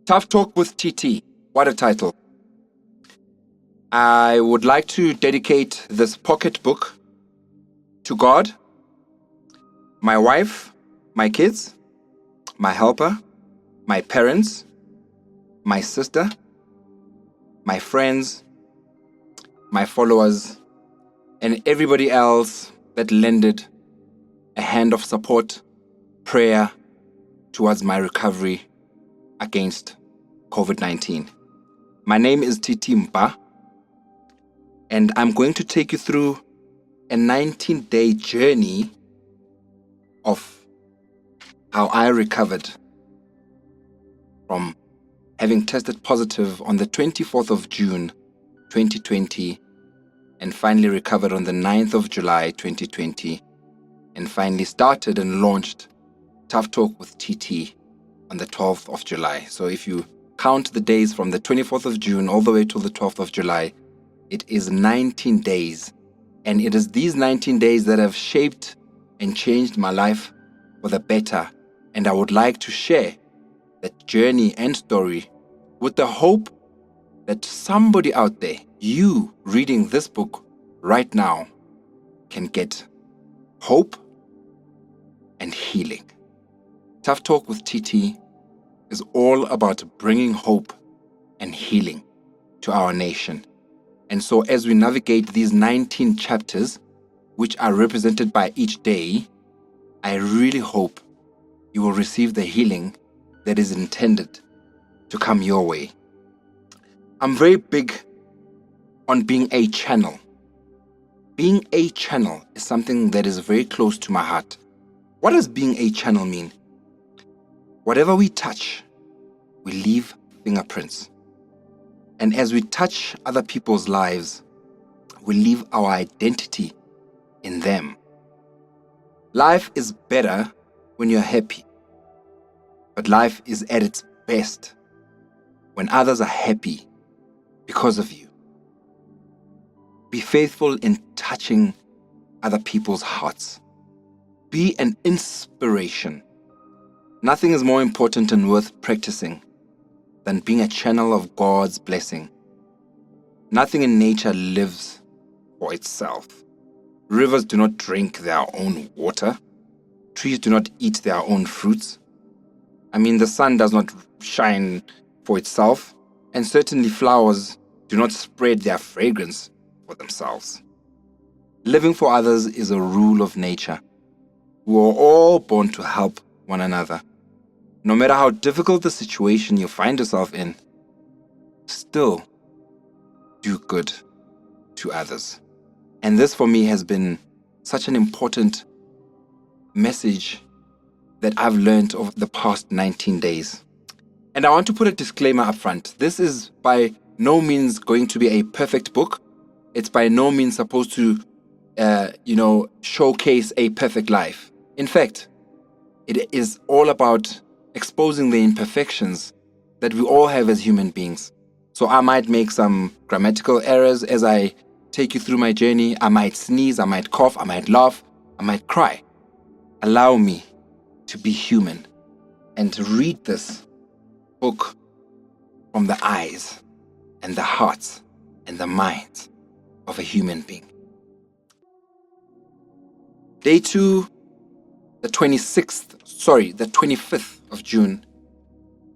Tough Talk with TT. What a title. I would like to dedicate this pocket book to God, my wife, my kids, my helper, my parents, my sister, my friends, my followers, and everybody else that lended a hand of support, prayer towards my recovery against COVID-19. My name is TTMBHA, and I'm going to take you through a 19-day journey of how I recovered from having tested positive on the 24th of June 2020 and finally recovered on the 9th of July 2020 and finally started and launched Tough Talk with TT on the 12th of July. So if you count the days from the 24th of June all the way till the 12th of July, it is 19 days. And it is these 19 days that have shaped and changed my life for the better. And I would like to share that journey and story with the hope that somebody out there, you reading this book right now, can get hope and healing. Tough Talk with TT is all about bringing hope and healing to our nation. And so as we navigate these 19 chapters, which are represented by each day, I really hope you will receive the healing that is intended to come your way. I'm very big on being a channel. Being a channel is something that is very close to my heart. What does being a channel mean? Whatever we touch, we leave fingerprints. And as we touch other people's lives, we leave our identity in them. Life is better when you're happy, but life is at its best when others are happy because of you. Be faithful in touching other people's hearts. Be an inspiration. Nothing is more important and worth practicing than being a channel of God's blessing. Nothing in nature lives for itself. Rivers do not drink their own water. Trees do not eat their own fruits. The sun does not shine for itself, and certainly flowers do not spread their fragrance for themselves. Living for others is a rule of nature. We are all born to help one another. No matter how difficult the situation you find yourself in, still do good to others. And this for me has been such an important message that I've learned over the past 19 days. And I want to put a disclaimer up front. This is by no means going to be a perfect book. It's by no means supposed to, showcase a perfect life. In fact, it is all about exposing the imperfections that we all have as human beings. So I might make some grammatical errors as I take you through my journey. I might sneeze, I might cough, I might laugh, I might cry. Allow me to be human and to read this book from the eyes and the hearts and the minds of a human being. Day 2, the 25th of June.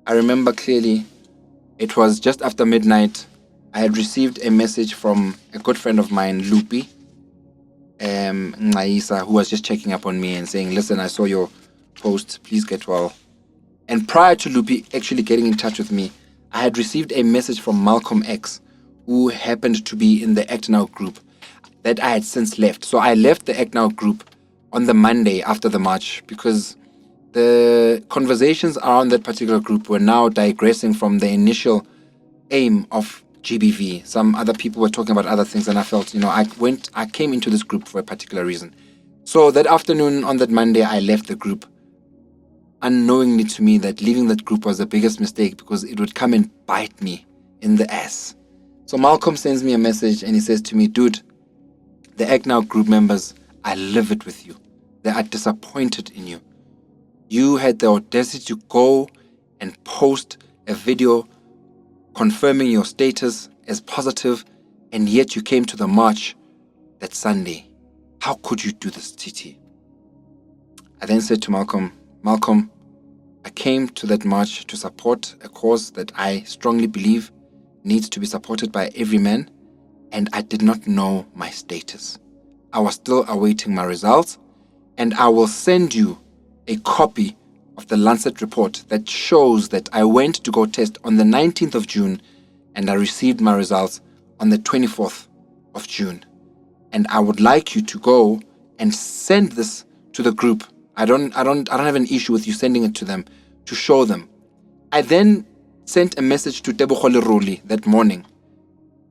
I remember clearly, it was just after midnight. I had received a message from a good friend of mine, Lupi, Naisa, who was just checking up on me and saying, listen, I saw your post, please get well. And prior to Lupi actually getting in touch with me, I had received a message from Malcolm X, who happened to be in the Act Now group that I had since left. So I left the Act Now group on the Monday after the march because the conversations around that particular group were now digressing from the initial aim of GBV. Some other people were talking about other things, and I felt, I came into this group for a particular reason. So that afternoon on that Monday, I left the group, unknowingly to me that leaving that group was the biggest mistake because it would come and bite me in the ass. So Malcolm sends me a message and he says to me, dude, the Act Now group members are livid with you. They are disappointed in you. You had the audacity to go and post a video confirming your status as positive, and yet you came to the march that Sunday. How could you do this, TT? I then said to Malcolm, I came to that march to support a cause that I strongly believe needs to be supported by every man, and I did not know my status. I was still awaiting my results, and I will send you a copy of the Lancet report that shows that I went to go test on the 19th of June and I received my results on the 24th of June. And I would like you to go and send this to the group. I don't have an issue with you sending it to them to show them. I then sent a message to Tebogo Leroli that morning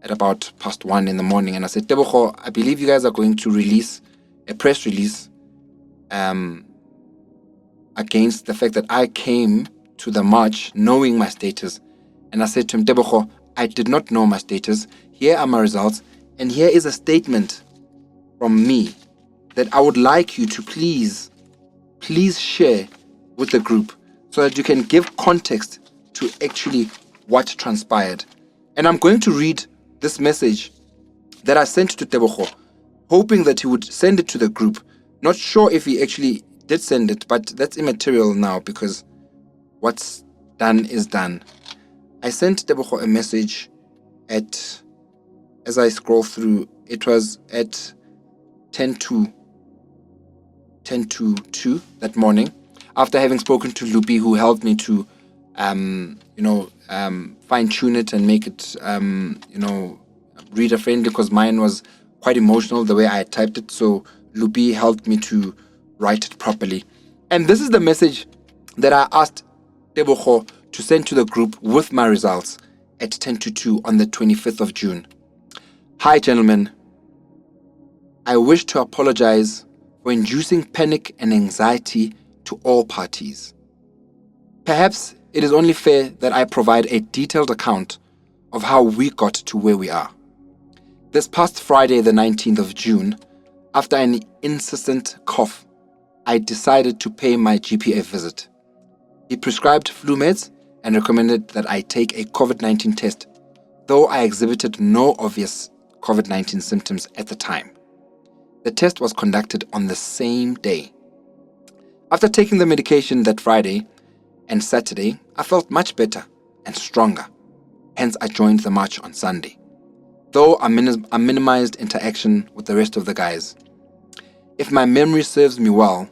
at about 1:30 in the morning, and I said, Tebogo, I believe you guys are going to release a press release against the fact that I came to the march knowing my status. And I said to him, Tebogo, I did not know my status. Here are my results, and here is a statement from me that I would like you to please share with the group so that you can give context to actually what transpired. And I'm going to read this message that I sent to Tebogo, hoping that he would send it to the group. Not sure if he actually did send it, but that's immaterial now because what's done is done. I sent Tebogo a message as I scroll through, it was at 10 to 2 that morning, after having spoken to Lupi, who helped me to fine tune it and make it reader friendly, because mine was quite emotional the way I had typed it. So Lupi helped me to write it properly. And this is the message that I asked Tebogo to send to the group with my results at 10 to 2 on the 25th of June. Hi, gentlemen. I wish to apologize for inducing panic and anxiety to all parties. Perhaps it is only fair that I provide a detailed account of how we got to where we are. This past Friday, the 19th of June, after an insistent cough, I decided to pay my GP a visit. He prescribed flu meds and recommended that I take a COVID-19 test, though I exhibited no obvious COVID-19 symptoms at the time. The test was conducted on the same day. After taking the medication that Friday and Saturday, I felt much better and stronger. Hence, I joined the march on Sunday, though I minimized interaction with the rest of the guys. If my memory serves me well,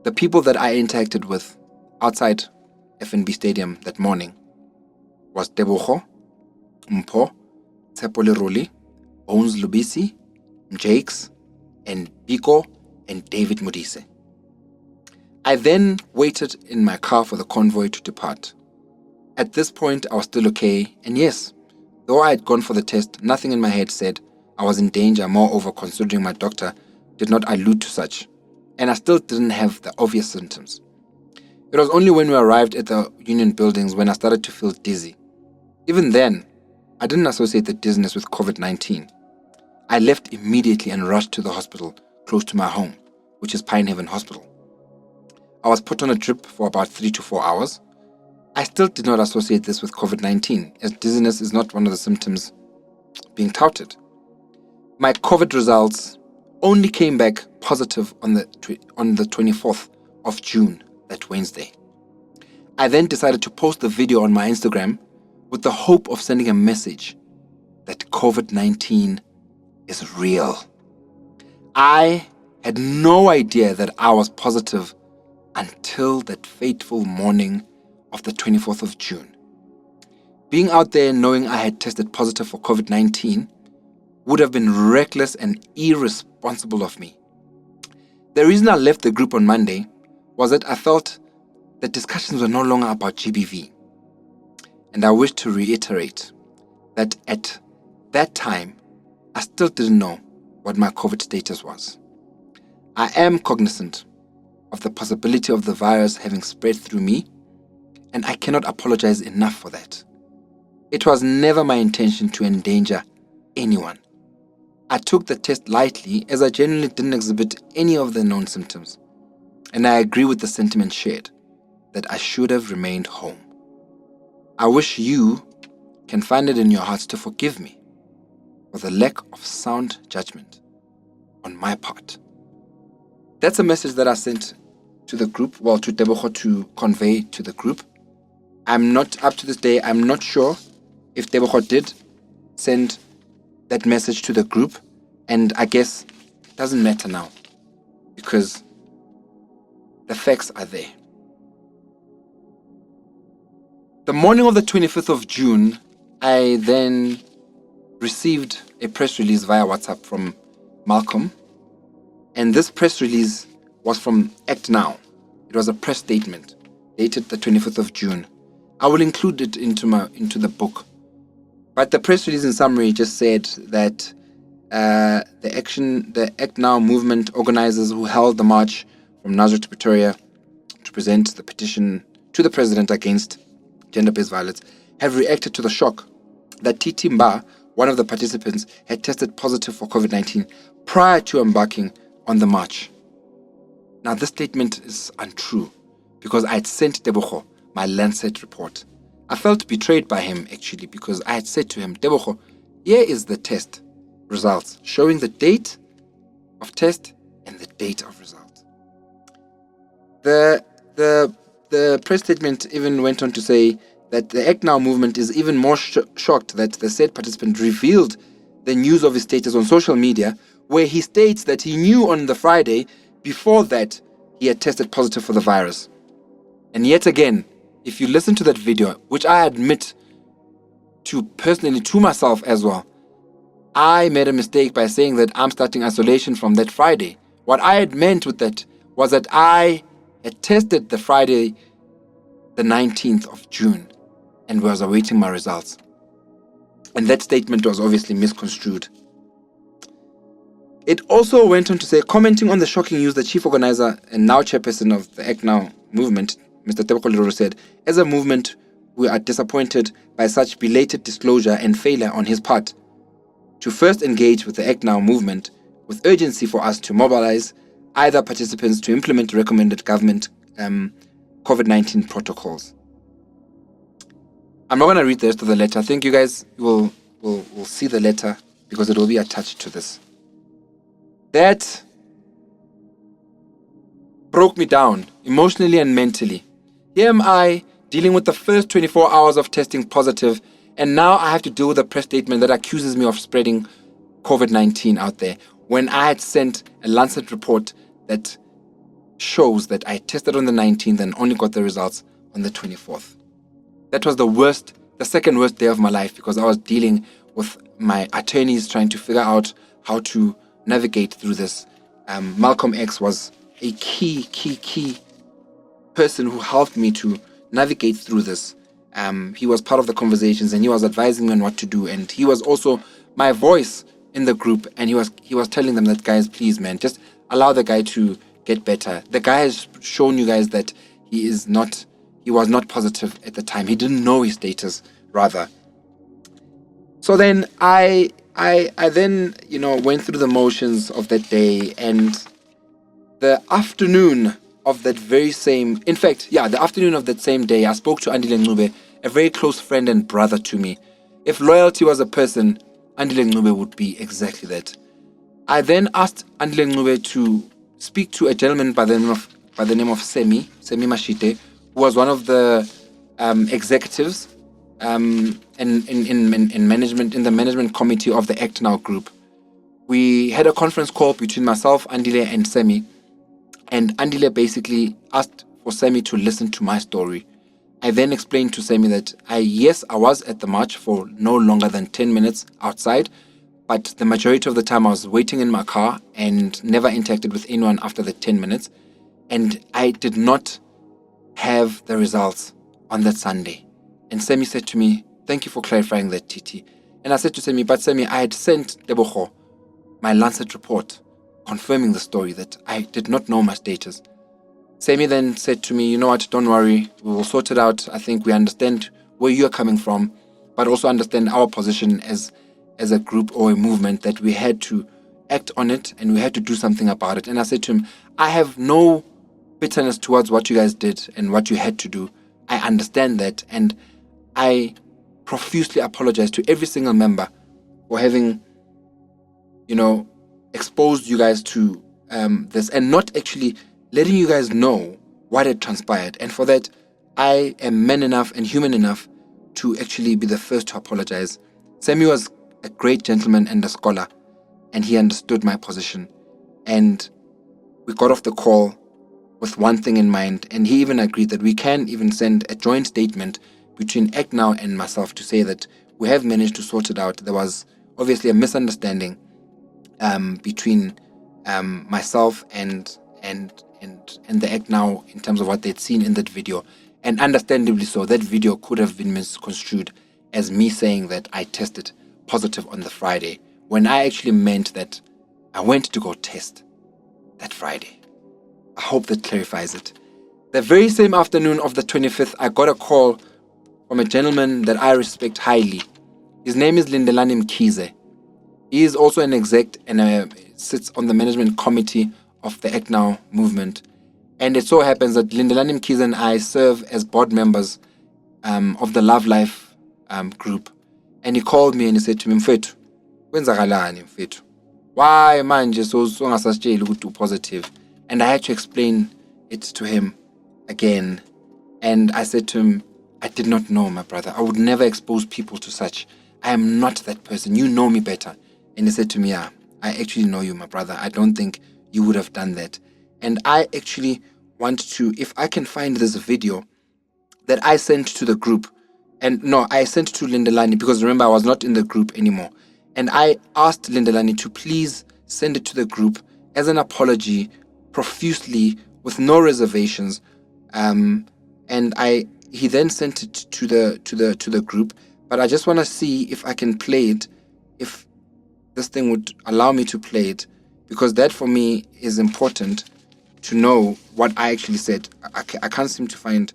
the people that I interacted with outside FNB Stadium that morning was Tebogo, Mpho, Tshepo Leroli, Bones Lubisi, Jakes, and Biko and David Modise. I then waited in my car for the convoy to depart. At this point, I was still okay, and yes, though I had gone for the test, nothing in my head said I was in danger, moreover considering my doctor did not allude to such, and I still didn't have the obvious symptoms. It was only when we arrived at the union buildings when I started to feel dizzy. Even then, I didn't associate the dizziness with COVID-19. I left immediately and rushed to the hospital close to my home, which is Pine Haven Hospital. I was put on a drip for about 3 to 4 hours. I still did not associate this with COVID-19, as dizziness is not one of the symptoms being touted. My COVID results only came back positive on the 24th of June, that Wednesday. I then decided to post the video on my Instagram with the hope of sending a message that COVID-19 is real. I had no idea that I was positive until that fateful morning of the 24th of June. Being out there knowing I had tested positive for COVID-19 would have been reckless and irresponsible of me. The reason I left the group on Monday was that I felt that discussions were no longer about GBV. And I wish to reiterate that at that time, I still didn't know what my COVID status was. I am cognizant of the possibility of the virus having spread through me, and I cannot apologize enough for that. It was never my intention to endanger anyone. I took the test lightly as I genuinely didn't exhibit any of the known symptoms, and I agree with the sentiment shared that I should have remained home. I wish you can find it in your hearts to forgive me for the lack of sound judgment on my part. That's a message that I sent to the group, well, to Tebogo to convey to the group. I'm not, up to this day, I'm not sure if Tebogo did send that message to the group, and I guess it doesn't matter now because the facts are there. The morning of the 25th of June, I then received a press release via WhatsApp from Malcolm, and this press release was from Act Now. It was a press statement dated the 25th of June. I will include it into the book. But the press release in summary just said that the Act Now movement organizers who held the march from Nazareth to Pretoria to present the petition to the president against gender-based violence have reacted to the shock that TTMBHA, one of the participants, had tested positive for COVID-19 prior to embarking on the march. Now, this statement is untrue because I had sent Tebogo my Lancet report. I felt betrayed by him, actually, because I had said to him, Tebogo, here is the test results, showing the date of test and the date of result. The press statement even went on to say that the Act Now movement is even more shocked that the said participant revealed the news of his status on social media, where he states that he knew on the Friday before that he had tested positive for the virus. And yet again, if you listen to that video, which I admit to personally to myself as well, I made a mistake by saying that I'm starting isolation from that Friday. What I had meant with that was that I had tested the Friday, the 19th of June, and was awaiting my results. And that statement was obviously misconstrued. It also went on to say, commenting on the shocking news, the chief organizer and now chairperson of the Act Now movement, Mr. Tebogo Lero, said, as a movement, we are disappointed by such belated disclosure and failure on his part to first engage with the Act Now movement with urgency for us to mobilize either participants to implement recommended government COVID-19 protocols. I'm not going to read the rest of the letter. I think you guys will see the letter because it will be attached to this. That broke me down emotionally and mentally. Here am I dealing with the first 24 hours of testing positive, and now I have to deal with a press statement that accuses me of spreading COVID-19 out there when I had sent a Lancet report that shows that I tested on the 19th and only got the results on the 24th. That was the second worst day of my life because I was dealing with my attorneys trying to figure out how to navigate through this. Malcolm X was a key person who helped me to navigate through this. He was part of the conversations and he was advising me on what to do, and he was also my voice in the group, and he was telling them that, guys, please, man, just allow the guy to get better. The guy has shown you guys that he was not positive at the time. He didn't know his status, rather. So then I then, went through the motions of that day, and the afternoon of that very same, the afternoon of that same day, I spoke to Andile Ncube, a very close friend and brother to me. If loyalty was a person, Andile Ncube would be exactly that. I then asked Andile Ncube to speak to a gentleman by the name of Semi Mashite, who was one of the executives in management, in the management committee of the Act Now group. We had a conference call between myself, Andile, and Semi, and Andile basically asked for Semi to listen to my story. I then explained to Semi that I was at the march for no longer than 10 minutes outside, but the majority of the time I was waiting in my car and never interacted with anyone after the 10 minutes, and I did not have the results on that Sunday. And Semi said to me, thank you for clarifying that, TT. And I said to Semi, but Semi, I had sent Tebogo my Lancet report confirming the story that I did not know my status. Semi then said to me, you know what, don't worry, we will sort it out. I think we understand where you're coming from, but also understand our position as a group or a movement, that we had to act on it and we had to do something about it. And I said to him, I have no bitterness towards what you guys did and what you had to do. I understand that, and I profusely apologize to every single member for having, exposed you guys to this and not actually letting you guys know what had transpired. And for that, I am man enough and human enough to actually be the first to apologize. Sammy was a great gentleman and a scholar, and he understood my position. And we got off the call with one thing in mind, and he even agreed that we can even send a joint statement between Act Now and myself to say that we have managed to sort it out. There was obviously a misunderstanding between myself and the Act Now in terms of what they'd seen in that video, and understandably so. That video could have been misconstrued as me saying that I tested positive on the Friday, when I actually meant that I went to go test that Friday. I hope that clarifies it. The very same afternoon of the 25th, I got a call from a gentleman that I respect highly. His name is Lindelani Mkhize. He is also an exec and sits on the management committee of the Act Now movement. And it so happens that Lindelani Mkhize and I serve as board members of the Love Life group. And he called me and he said to me, Mfethu, kwenzakalani mfethu? Why manje so ungasasitsheli ukuthi upositive? And I had to explain it to him again. And I said to him, I did not know, my brother. I would never expose people to such. I am not that person. You know me better. And he said to me, yeah, I actually know you, my brother. I don't think you would have done that. And I actually want to, if I can find this video that I sent to the group, and no, I sent to Lindelani, because remember, I was not in the group anymore. And I asked Lindelani to please send it to the group as an apology, profusely, with no reservations. And he then sent it to the group. But I just want to see if I can play it, if this thing would allow me to play it, because that for me is important to know what I actually said. I can't seem to find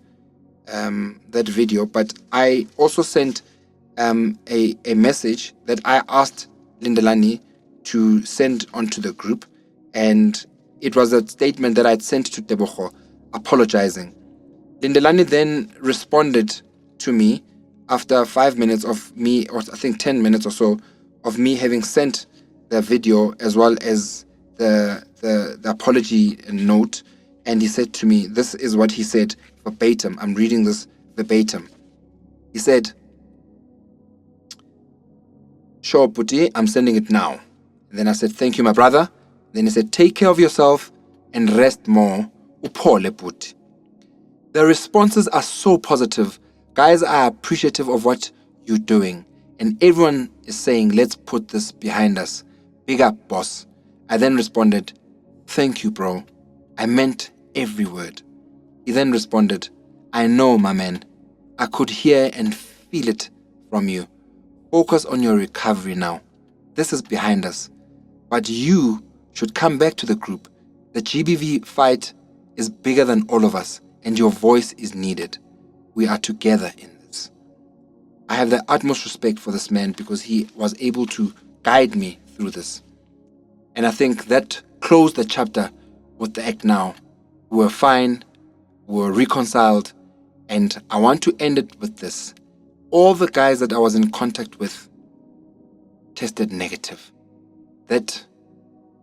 that video, but I also sent a message that I asked Lindelani to send onto the group, and it was a statement that I'd sent to Tebogo apologizing. Lindelani then responded to me after 5 minutes of me, or I think 10 minutes or so, of me having sent the video as well as the apology note. And he said to me, this is what he said verbatim. I'm reading this verbatim. He said, sure, Puti, I'm sending it now. And then I said, thank you, my brother. Then he said, take care of yourself and rest more. Uphole, Puti. The responses are so positive. Guys are appreciative of what you're doing. And everyone is saying, let's put this behind us. Big up, boss. I then responded, thank you, bro. I meant every word. He then responded, I know, my man. I could hear and feel it from you. Focus on your recovery now. This is behind us. But you should come back to the group. The GBV fight is bigger than all of us, and your voice is needed. We are together in this. I have the utmost respect for this man because he was able to guide me through this. And I think that closed the chapter with the Act Now. We were fine, we were reconciled, and I want to end it with this. All the guys that I was in contact with tested negative. That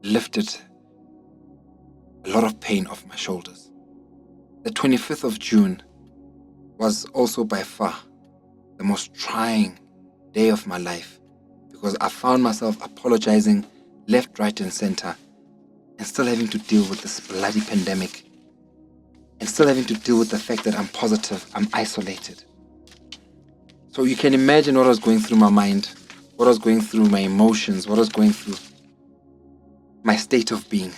lifted a lot of pain off my shoulders. The 25th of June was also by far the most trying day of my life, because I found myself apologizing left, right, and center, and still having to deal with this bloody pandemic, and still having to deal with the fact that I'm positive, I'm isolated. So you can imagine what was going through my mind, what was going through my emotions, what was going through my state of being.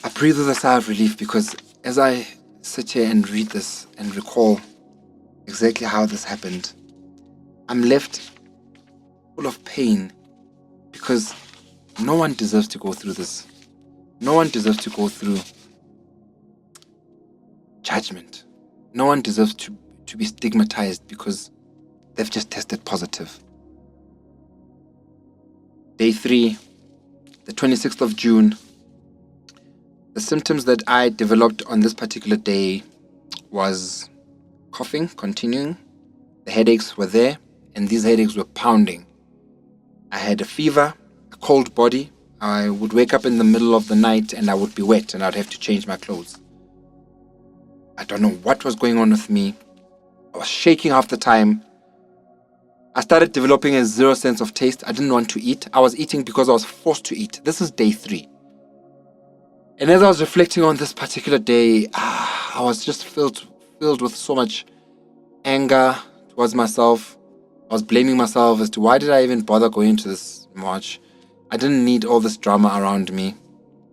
I breathe with a sigh of relief, because as I sit here and read this and recall exactly how this happened, I'm left full of pain, because no one deserves to go through this. No one deserves to go through judgment. No one deserves to be stigmatized because they've just tested positive. Day 3, the 26th of June, the symptoms that I developed on this particular day was coughing continuing. The headaches were there, and these headaches were pounding. I had a fever, a cold body. I would wake up in the middle of the night and I would be wet and I'd have to change my clothes. I don't know what was going on with me. I was shaking half the time. I started developing a zero sense of taste. I didn't want to eat. I was eating because I was forced to eat. This is day 3. And as I was reflecting on this particular day, I was just filled with so much anger towards myself. I was blaming myself as to why did I even bother going to this march. I didn't need all this drama around me.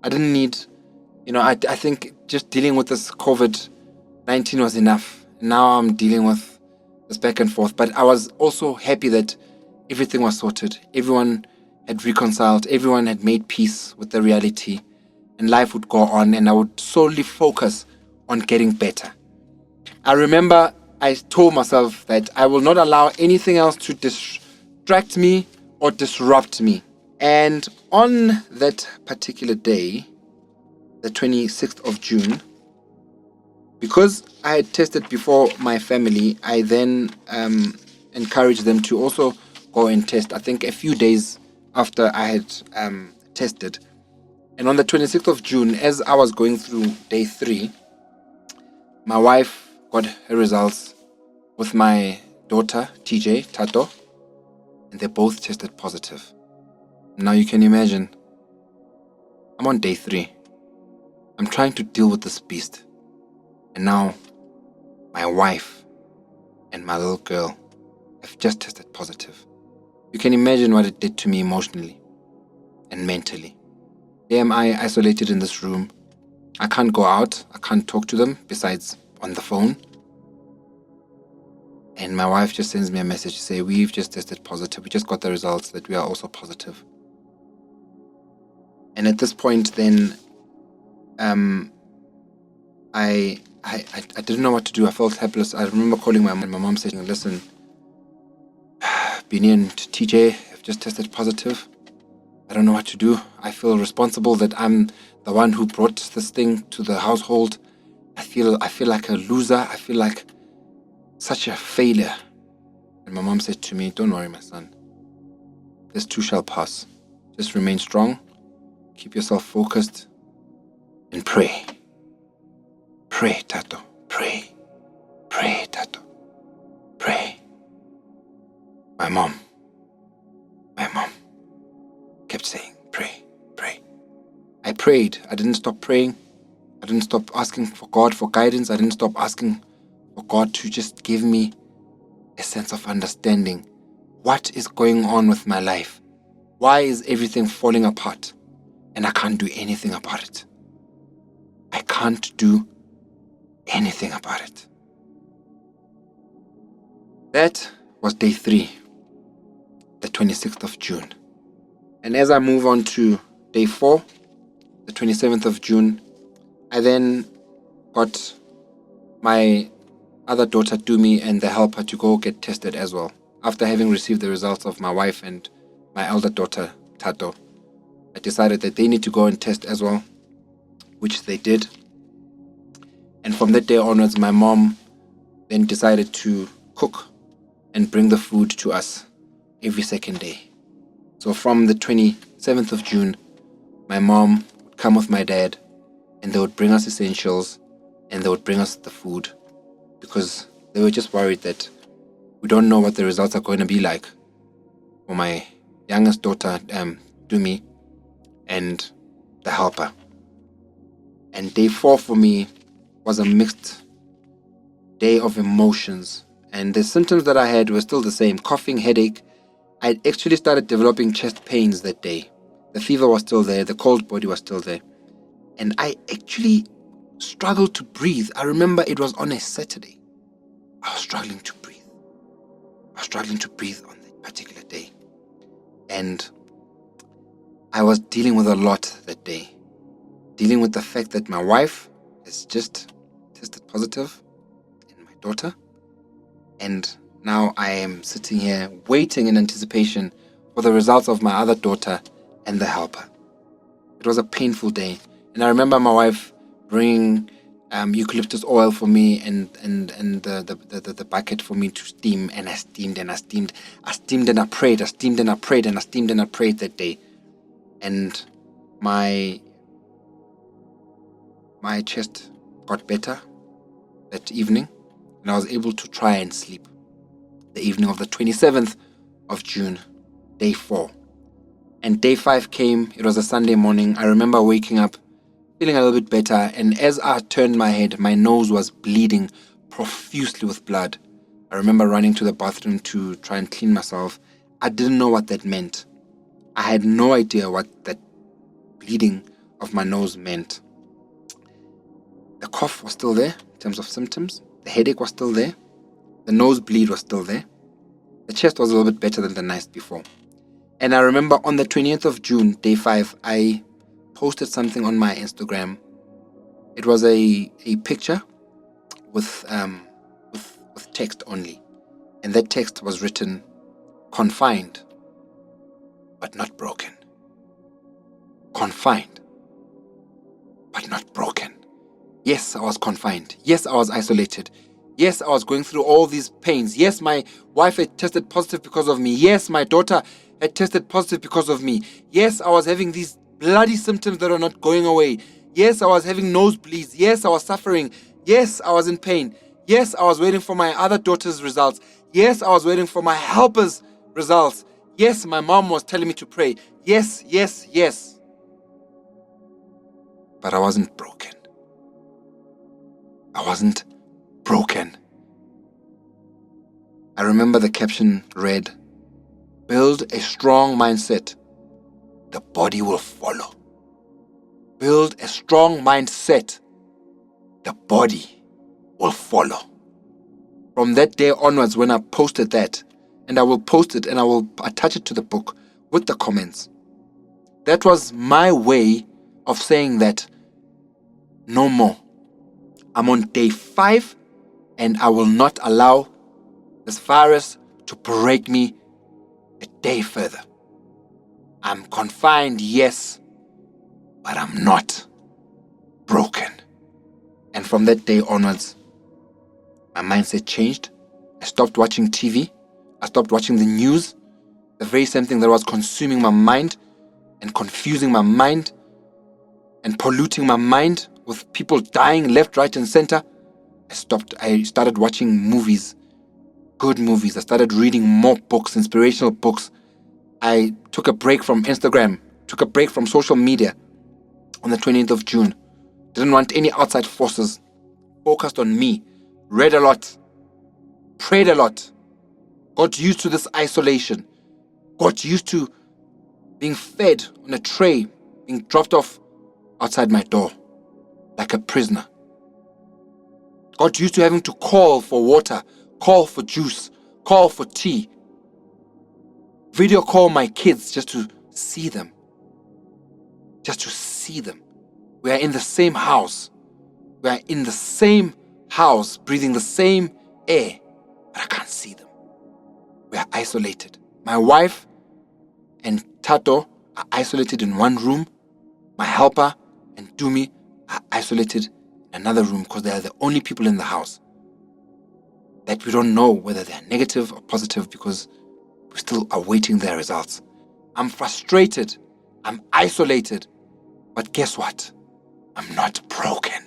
I didn't need, I think just dealing with this COVID-19 was enough. Now I'm dealing with this back and forth. But I was also happy that everything was sorted. Everyone had reconciled. Everyone had made peace with the reality. And life would go on and I would solely focus on getting better. I remember I told myself that I will not allow anything else to distract me or disrupt me. And on that particular day, the 26th of June, because I had tested before my family, I then encouraged them to also go and test, I think a few days after I had tested. And on the 26th of June, as I was going through day 3, my wife got her results with my daughter, TJ, Tato, and they both tested positive. Now you can imagine, I'm on day 3. I'm trying to deal with this beast. And now, my wife and my little girl have just tested positive. You can imagine what it did to me emotionally and mentally. Here am I isolated in this room. I can't go out. I can't talk to them besides on the phone. And my wife just sends me a message to say, we've just tested positive. We just got the results that we are also positive. And at this point then, I didn't know what to do. I felt helpless. I remember calling my mom, and my mom saying, listen, Bini and TJ have just tested positive. I don't know what to do. I feel responsible that I'm the one who brought this thing to the household. I feel like a loser. I feel like such a failure. And my mom said to me, don't worry, my son. This too shall pass. Just remain strong. Keep yourself focused and pray. Pray, Tato. Pray. Pray, Tato. Pray. My mom kept saying, pray, pray. I prayed. I didn't stop praying. I didn't stop asking for God for guidance. I didn't stop asking for God to just give me a sense of understanding. What is going on with my life? Why is everything falling apart? And I can't do anything about it. I can't do anything about it. That was day 3, the 26th of June. And as I move on to day 4, the 27th of June, I then got my other daughter, Dumi, and the helper to go get tested as well. After having received the results of my wife and my elder daughter, Tato, I decided that they need to go and test as well, which they did. And from that day onwards, my mom then decided to cook and bring the food to us every second day. So from the 27th of June, my mom would come with my dad and they would bring us essentials and they would bring us the food because they were just worried that we don't know what the results are going to be like for my youngest daughter, Dumi, and the helper. And day 4 for me was a mixed day of emotions. And the symptoms that I had were still the same: coughing, headache. I actually started developing chest pains that day. The fever was still there. The cold body was still there. And I actually struggled to breathe. I remember it was on a Saturday. I was struggling to breathe. On that particular day. And I was dealing with a lot that day. Dealing with the fact that my wife has just tested positive and my daughter. And now I am sitting here waiting in anticipation for the results of my other daughter and the helper. It was a painful day. And I remember my wife bringing eucalyptus oil for me and the bucket for me to steam, and I steamed and I steamed. I steamed and I prayed. I steamed and I prayed and I steamed and I prayed that day. And my chest got better that evening, and I was able to try and sleep. The evening of the 27th of June, day 4. And day 5 came. It was a Sunday morning. I remember waking up feeling a little bit better, and as I turned my head, my nose was bleeding profusely with blood. I remember running to the bathroom to try and clean myself. I didn't know what that meant. I had no idea what that bleeding of my nose meant. The cough was still there in terms of symptoms. The headache was still there. The nosebleed was still there. The chest was a little bit better than the night before. And I remember on the 20th of June, day 5, I posted something on my Instagram. It was a picture with text only. And that text was written, confined, but not broken. Confined, but not broken. Yes, I was confined. Yes, I was isolated. Yes, I was going through all these pains. Yes, my wife had tested positive because of me. Yes, my daughter had tested positive because of me. Yes, I was having these bloody symptoms that are not going away. Yes, I was having nosebleeds. Yes, I was suffering. Yes, I was in pain. Yes, I was waiting for my other daughter's results. Yes, I was waiting for my helper's results. Yes, my mom was telling me to pray. Yes, yes, yes. But I wasn't broken. I wasn't broken. I remember the caption read, "Build a strong mindset. The body will follow." Build a strong mindset. The body will follow. From that day onwards, when I posted that, and I will post it and I will attach it to the book with the comments, that was my way of saying that no more. I'm on day 5, and I will not allow this virus to break me a day further. I'm confined, yes, but I'm not broken. And from that day onwards, my mindset changed. I stopped watching TV. I stopped watching the news, the very same thing that was consuming my mind and confusing my mind and polluting my mind with people dying left, right, and center. I started watching movies, good movies. I started reading more books, inspirational books. I took a break from Instagram, took a break from social media on the 20th of June. Didn't want any outside forces. Focused on me. Read a lot. Prayed a lot. Got used to this isolation. Got used to being fed on a tray, being dropped off outside my door like a prisoner. Got used to having to call for water, call for juice, call for tea. Video call my kids just to see them. Just to see them. We are in the same house. We are in the same house, breathing the same air, but I can't see them. We are isolated. My wife and Tato are isolated in one room. My helper and Dumi are isolated in another room because they are the only people in the house that we don't know whether they are negative or positive because we're still awaiting their results. I'm frustrated. I'm isolated. But guess what? I'm not broken.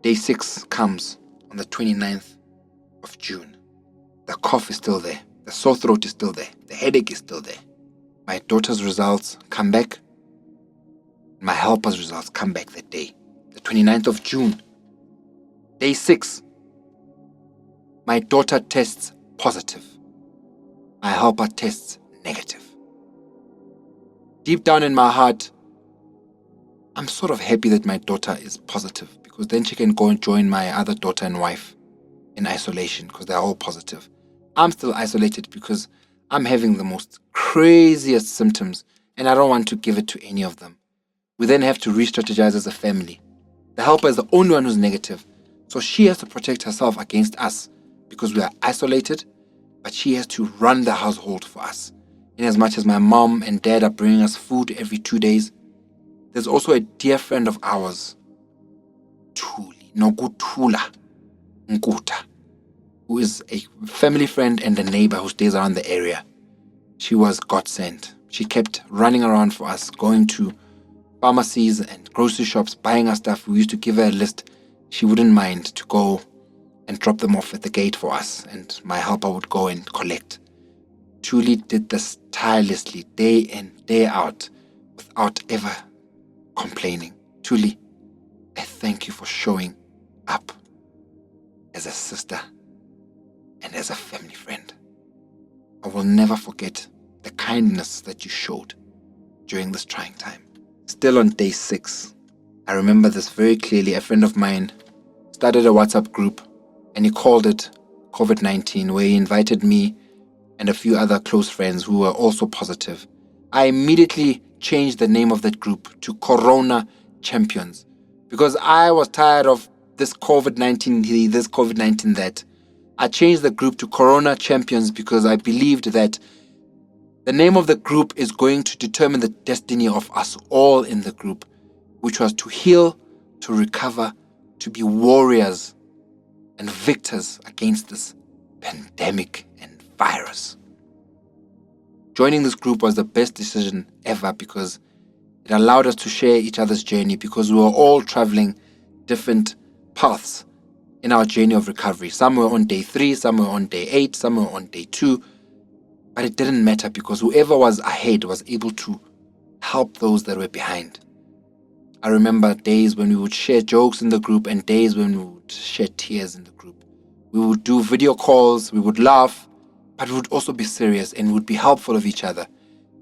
Day 6 comes on the 29th of June. The cough is still there. The sore throat is still there. The headache is still there. My daughter's results come back. My helper's results come back that day. The 29th of June. Day 6. My daughter tests positive. My helper tests negative. Deep down in my heart, I'm sort of happy that my daughter is positive because then she can go and join my other daughter and wife in isolation because they're all positive. I'm still isolated because I'm having the most craziest symptoms and I don't want to give it to any of them. We then have to re-strategize as a family. The helper is the only one who's negative, so she has to protect herself against us because we are isolated, but she has to run the household for us. In as much as my mom and dad are bringing us food every 2 days, there's also a dear friend of ours, Thuli. Nokuthula Nkuta, who is a family friend and a neighbor who stays around the area. She was God sent. She kept running around for us, going to pharmacies and grocery shops, buying us stuff. We used to give her a list. She wouldn't mind to go and drop them off at the gate for us, and my helper would go and collect. Truly did this tirelessly, day in, day out, without ever complaining. Truly, I thank you for showing up as a sister and as a family friend. I will never forget the kindness that you showed during this trying time. Still on day 6, I remember this very clearly. A friend of mine started a WhatsApp group and he called it COVID-19, where he invited me and a few other close friends who were also positive. I immediately changed the name of that group to Corona Champions because I was tired of this COVID-19 this, COVID-19 that. I changed the group to Corona Champions because I believed that the name of the group is going to determine the destiny of us all in the group, which was to heal, to recover, to be warriors and victors against this pandemic and virus. Joining this group was the best decision ever because it allowed us to share each other's journey, because we were all traveling different paths in our journey of recovery. Some were on day 3, some were on day 8, some were on day 2. But it didn't matter because whoever was ahead was able to help those that were behind. I remember days when we would share jokes in the group and days when we would share tears in the group. We would do video calls, we would laugh, but we would also be serious and would be helpful of each other.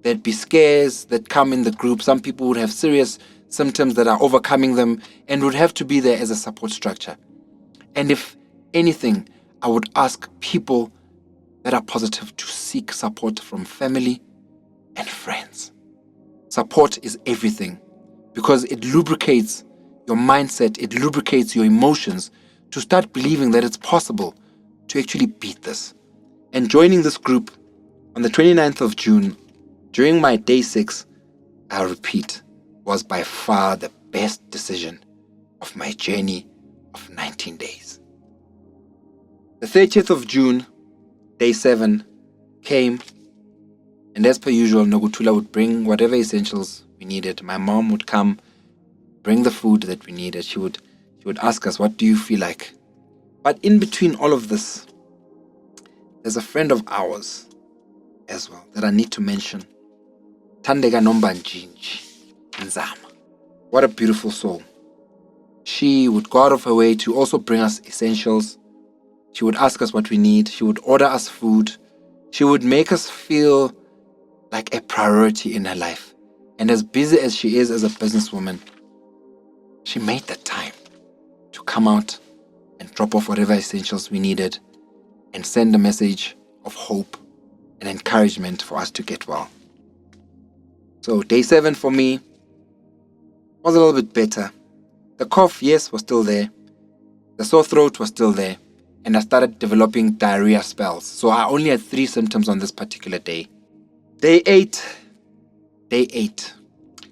There'd be scares that come in the group. Some people would have serious symptoms that are overcoming them and would have to be there as a support structure. And if anything, I would ask people that are positive to seek support from family and friends. Support is everything because it lubricates your mindset, it lubricates your emotions to start believing that it's possible to actually beat this. And joining this group on the 29th of June, during my day 6, I repeat, was by far the best decision of my journey of 19 days. The 30th of June, day 7, came, and as per usual, Nokuthula would bring whatever essentials we needed. My mom would come, bring the food that we needed. She would ask us, what do you feel like? But in between all of this, there's a friend of ours as well that I need to mention. Thandeka Nombanjinji Nzama. What a beautiful soul. She would go out of her way to also bring us essentials. She would ask us what we need. She would order us food. She would make us feel like a priority in her life. And as busy as she is as a businesswoman, she made that time to come out and drop off whatever essentials we needed and send a message of hope and encouragement for us to get well. So day 7 for me was a little bit better. The cough, yes, was still there. The sore throat was still there. And I started developing diarrhea spells. So I only had 3 symptoms on this particular day. Day 8.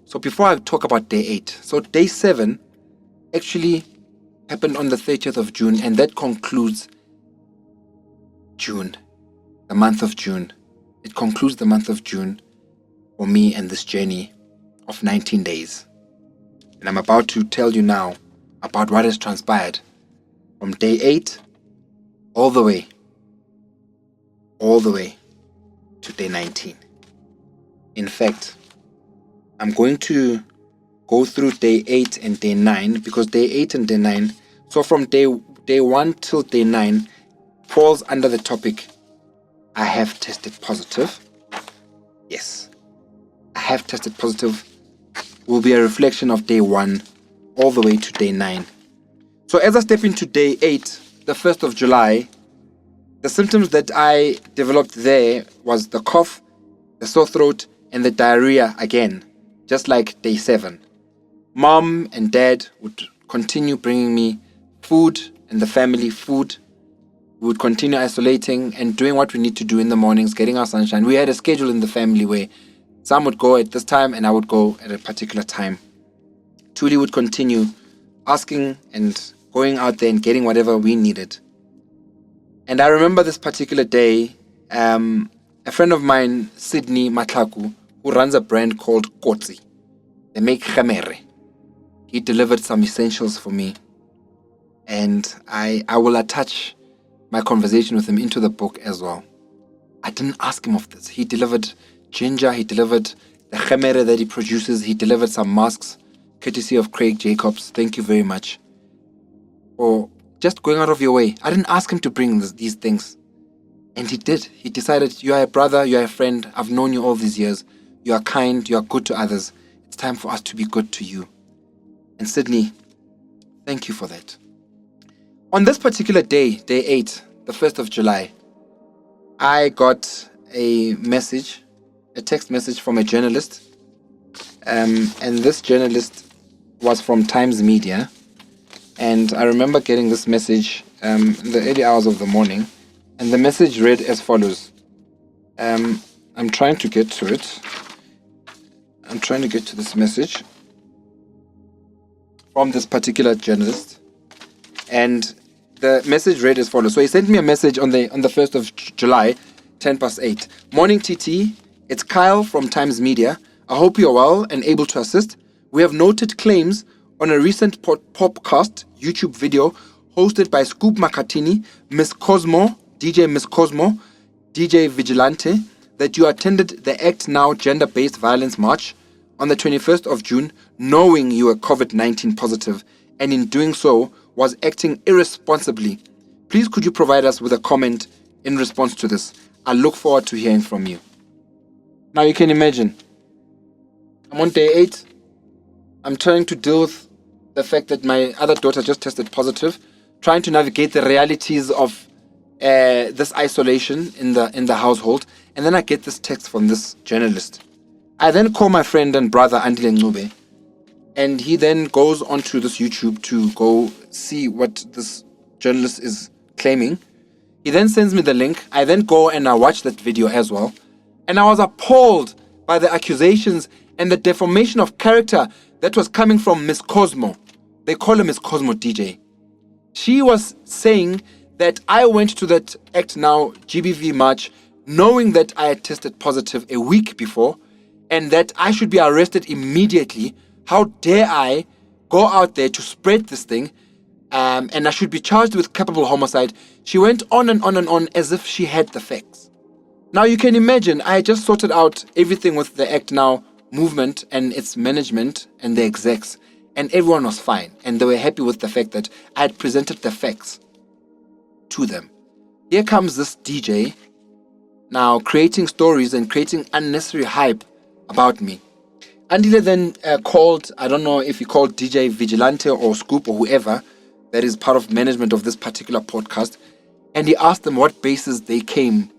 So before I talk about day 8, so day 7 actually happened on the 30th of June, and that concludes June, the month of June. It concludes the month of June for me and this journey of 19 days. And I'm about to tell you now about what has transpired from day 8 all the way to day 19. In fact, I'm going to go through day 8 and day 9 because day 8 and day 9, so from day 1 till day 9 falls under the topic I have tested positive. Yes, I have tested positive will be a reflection of day 1 all the way to day 9. So as I step into day 8, the 1st of July, the symptoms that I developed there was the cough, the sore throat, and the diarrhea again, just like day 7. Mom and dad would continue bringing me food and the family food. We would continue isolating and doing what we need to do in the mornings, getting our sunshine. We had a schedule in the family where some would go at this time and I would go at a particular time. Tuli would continue asking and going out there and getting whatever we needed. And I remember this particular day, a friend of mine, Sydney Matlaku, who runs a brand called Kotsi. They make khamere. He delivered some essentials for me. And I will attach my conversation with him into the book as well. I didn't ask him of this. He delivered ginger. He delivered the khamere that he produces. He delivered some masks, courtesy of Craig Jacobs. Thank you very much for just going out of your way. I didn't ask him to bring these things. And he did. He decided, you are a brother, you are a friend. I've known you all these years. You are kind. You are good to others. It's time for us to be good to you. And Sydney, thank you for that. On this particular day, day 8, the 1st of July, I got a text message from a journalist. And this journalist was from Times Media. And I remember getting this message in the early hours of the morning. And the message read as follows. I'm trying to get to it. I'm trying to get to this message from this particular journalist. And the message read as follows. So he sent me a message on the 1st of July, 8:10. Morning TT, it's Kyle from Times Media. I hope you're well and able to assist. We have noted claims on a recent podcast YouTube video hosted by Scoop Makatini, Miss Cosmo, DJ Vigilante, that you attended the Act Now Gender-Based Violence March on the 21st of June, knowing you were COVID-19 positive, and in doing so, was acting irresponsibly. Please could you provide us with a comment in response to this? I look forward to hearing from you. Now you can imagine, I'm on day 8. I'm trying to deal with the fact that my other daughter just tested positive, trying to navigate the realities of this isolation in the household, and then I get this text from this journalist. I then call my friend and brother Andile Ncube, and he then goes onto this YouTube to go see what this journalist is claiming. He then sends me the link. I then go and I watch that video as well. And I was appalled by the accusations and the defamation of character that was coming from Miss Cosmo. They call her Miss Cosmo DJ. She was saying that I went to that Act Now GBV march knowing that I had tested positive a week before and that I should be arrested immediately. How dare I go out there to spread this thing, and I should be charged with culpable homicide. She went on and on and on as if she had the facts. Now you can imagine, I just sorted out everything with the Act Now movement and its management and the execs, and everyone was fine, and they were happy with the fact that I had presented the facts to them. Here comes this DJ now creating stories and creating unnecessary hype about me. Andile then called, I don't know if he called DJ Vigilante or Scoop or whoever that is part of management of this particular podcast, and he asked them what basis they came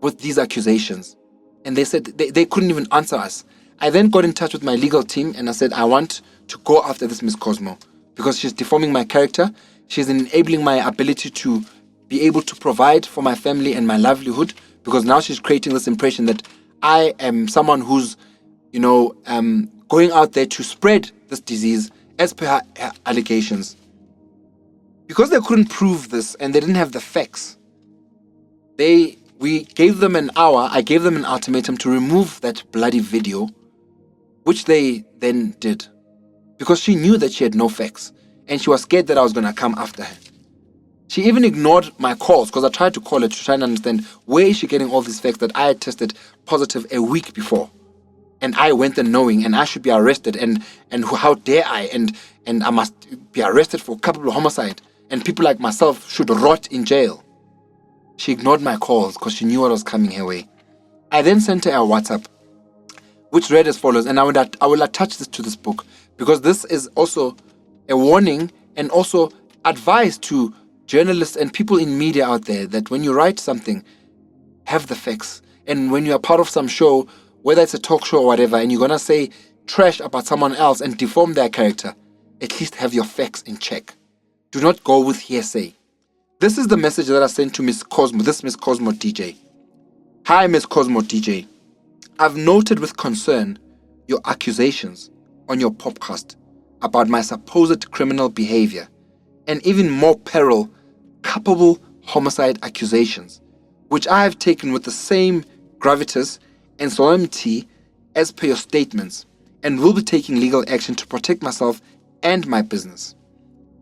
with these accusations. And they said they couldn't even answer us. I then got in touch with my legal team and I said, I want to go after this Miss Cosmo because she's deforming my character. She's enabling my ability to be able to provide for my family and my livelihood, because now she's creating this impression that I am someone who's going out there to spread this disease as per her allegations. Because they couldn't prove this and they didn't have the facts, we gave them an hour. I gave them an ultimatum to remove that bloody video, which they then did, because she knew that she had no facts and she was scared that I was going to come after her. She even ignored my calls because I tried to call her to try and understand where is she getting all these facts that I had tested positive a week before. And I went there knowing, and I should be arrested, and how dare I, and I must be arrested for culpable homicide, and people like myself should rot in jail. She ignored my calls because she knew what was coming her way. I then sent her a WhatsApp, which read as follows, and I will attach this to this book, because this is also a warning and also advice to journalists and people in media out there that when you write something, have the facts. And when you are part of some show, whether it's a talk show or whatever, and you're going to say trash about someone else and deform their character, at least have your facts in check. Do not go with hearsay. This is the message that I sent to Miss Cosmo, this Miss Cosmo DJ. Hi, Miss Cosmo DJ. I've noted with concern your accusations on your podcast about my supposed criminal behavior and even more peril, culpable homicide accusations, which I have taken with the same gravitas and solemnity as per your statements, and will be taking legal action to protect myself and my business.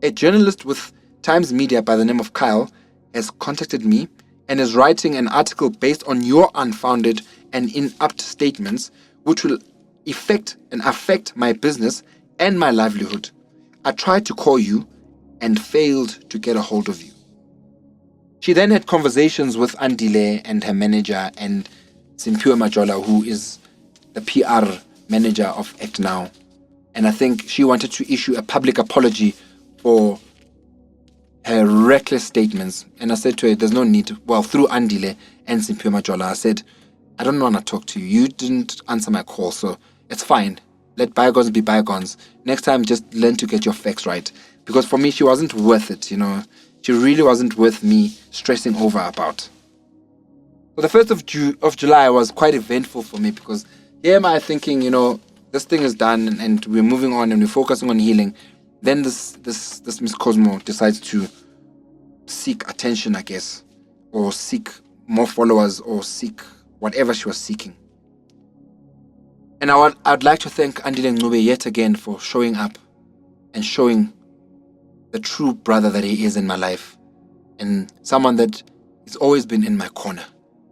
A journalist with Times Media by the name of Kyle has contacted me and is writing an article based on your unfounded and inapt statements, which will affect my business and my livelihood. I tried to call you and failed to get a hold of you. She then had conversations with Andile and her manager and Simphiwe Majola, who is the PR manager of Act Now. And I think she wanted to issue a public apology for her reckless statements. And I said to her, there's no need to, through Andile and Simphiwe Majola, I said, I don't want to talk to you. You didn't answer my call, so it's fine. Let bygones be bygones. Next time, just learn to get your facts right. Because for me, she wasn't worth it, She really wasn't worth me stressing over about. So the 1st of July was quite eventful for me, because here am I thinking, this thing is done and we're moving on and we're focusing on healing. Then this Miss Cosmo decides to seek attention, I guess, or seek more followers, or seek whatever she was seeking. And I'd like to thank Andile Ncube yet again for showing up and showing the true brother that he is in my life, and someone that has always been in my corner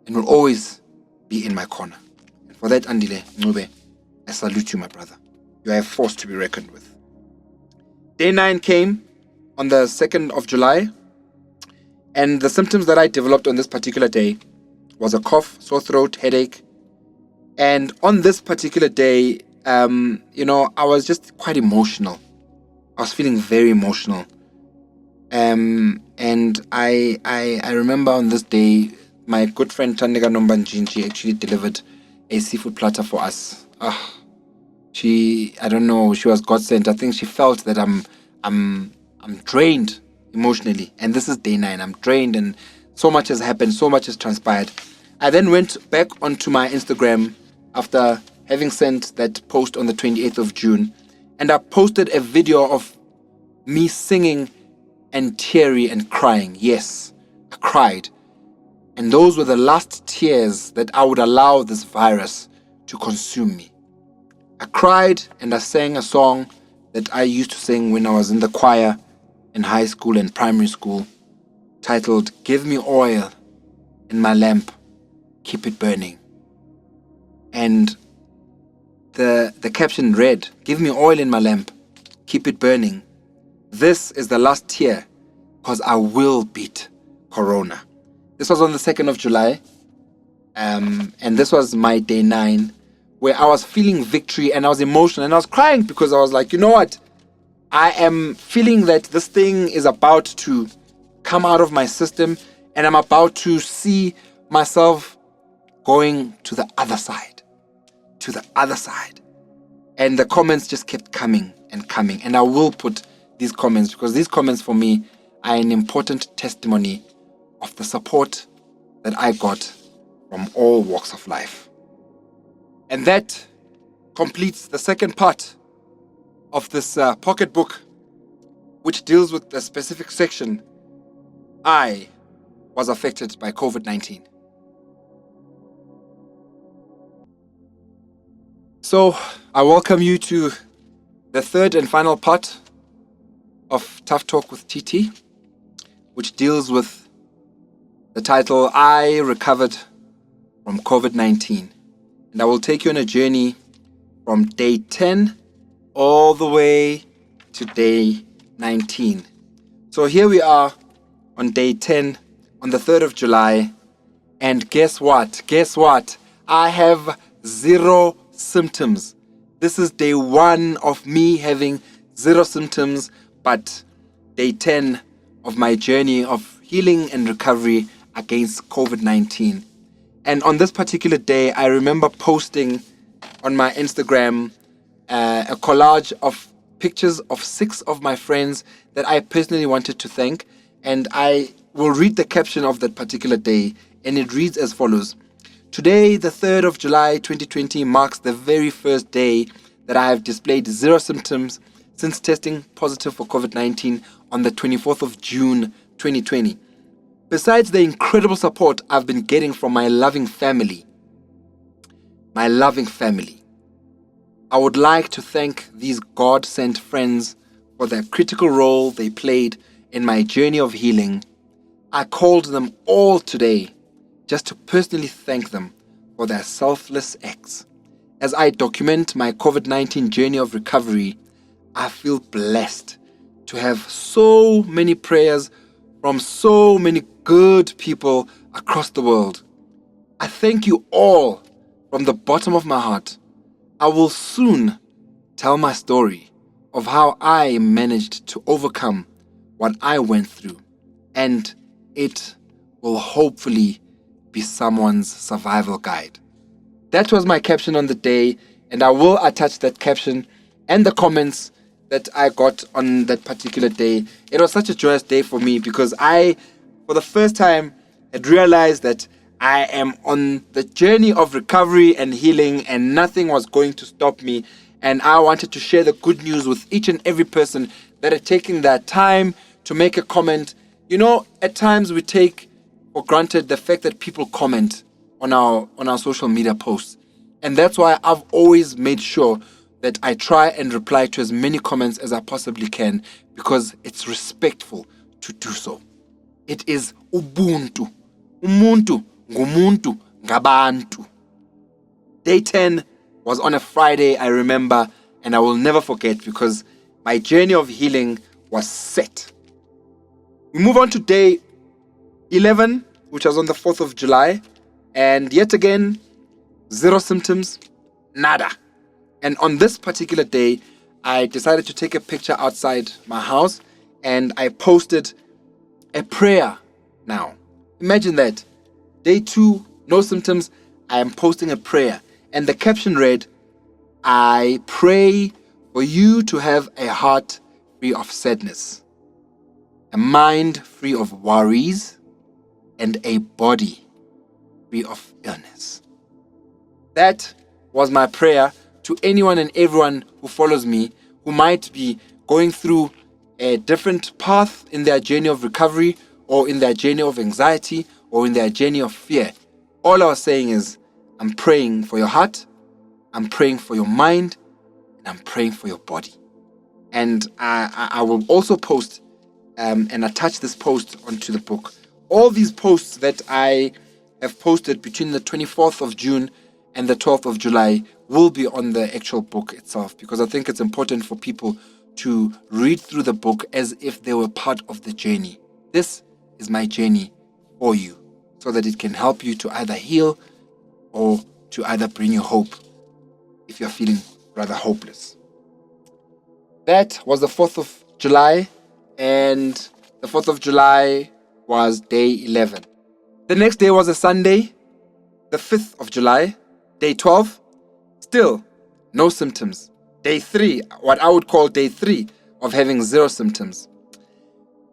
and will always be in my corner. And for that, Andile Ncube, I salute you, my brother. You are a force to be reckoned with. Day 9 came on the 2nd of July, and the symptoms that I developed on this particular day was a cough, sore throat, headache. And on this particular day, I was just quite emotional. I was feeling very emotional. And I remember on this day, my good friend Tandega Nombanjinji actually delivered a seafood platter for us. She was God sent. I think she felt that I'm drained emotionally, and this is day 9. I'm drained, and so much has happened, so much has transpired. I then went back onto my Instagram after having sent that post on the 28th of June, and I posted a video of me singing and teary and crying. Yes, I cried. And those were the last tears that I would allow this virus to consume me. I cried and I sang a song that I used to sing when I was in the choir in high school and primary school, titled "Give Me Oil in My Lamp, Keep It Burning." And the caption read, "Give me oil in my lamp, keep it burning. This is the last tear, because I will beat Corona." This was on the 2nd of July, and this was my day 9, where I was feeling victory and I was emotional and I was crying because I was like, you know what? I am feeling that this thing is about to come out of my system, and I'm about to see myself going to the other side. And the comments just kept coming and coming. And I will put these comments, because these comments for me are an important testimony of the support that I got from all walks of life. And that completes the second part of this pocketbook, which deals with the specific section, I was affected by COVID-19. So I welcome you to the third and final part of Tough Talk with TT, which deals with the title, I Recovered from COVID-19. And I will take you on a journey from day 10 all the way to day 19. So here we are on day 10 on the 3rd of July. And guess what? I have 0 symptoms. This is day 1 of me having 0 symptoms, but day 10 of my journey of healing and recovery against COVID-19. And on this particular day, I remember posting on my Instagram a collage of pictures of 6 of my friends that I personally wanted to thank. And I will read the caption of that particular day, and it reads as follows. Today, the 3rd of July 2020, marks the very first day that I have displayed 0 symptoms since testing positive for COVID-19 on the 24th of June 2020. Besides the incredible support I've been getting from my loving family, I would like to thank these God-sent friends for the critical role they played in my journey of healing. I called them all today just to personally thank them for their selfless acts. As I document my COVID-19 journey of recovery, I feel blessed to have so many prayers from so many good people across the world. I thank you all from the bottom of my heart. I will soon tell my story of how I managed to overcome what I went through, and it will hopefully be someone's survival guide. That was my caption on the day, and I will attach that caption and the comments that I got on that particular day. It was such a joyous day for me because I, for the first time, had realized that I am on the journey of recovery and healing, and nothing was going to stop me. And I wanted to share the good news with each and every person that had taken their time to make a comment. You know, at times we take for granted the fact that people comment on our social media posts. And that's why I've always made sure that I try and reply to as many comments as I possibly can, because it's respectful to do so. It is Ubuntu. Umuntu, ngumuntu, ngabantu. Day 10 was on a Friday, I remember, and I will never forget because my journey of healing was set. We move on to day 11, which was on the 4th of July, and yet again, zero symptoms, nada. And on this particular day, I decided to take a picture outside my house, and I posted a prayer now. Imagine that. Day 2, no symptoms, I am posting a prayer. And the caption read, I pray for you to have a heart free of sadness, a mind free of worries, and a body free of illness. That was my prayer to anyone and everyone who follows me, who might be going through a different path in their journey of recovery, or in their journey of anxiety, or in their journey of fear. All I was saying is, I'm praying for your heart, I'm praying for your mind, and I'm praying for your body. And I will also post and attach this post onto the book. All these posts that I have posted between the 24th of June and the 12th of July will be on the actual book itself, because I think it's important for people to read through the book as if they were part of the journey. This is my journey for you, so that it can help you to either heal or to either bring you hope if you're feeling rather hopeless. That was the 4th of July, and the 4th of July was day 11. The next day was a Sunday, the 5th of July, day 12. Still, no symptoms. Day 3, what I would call day 3 of having zero symptoms.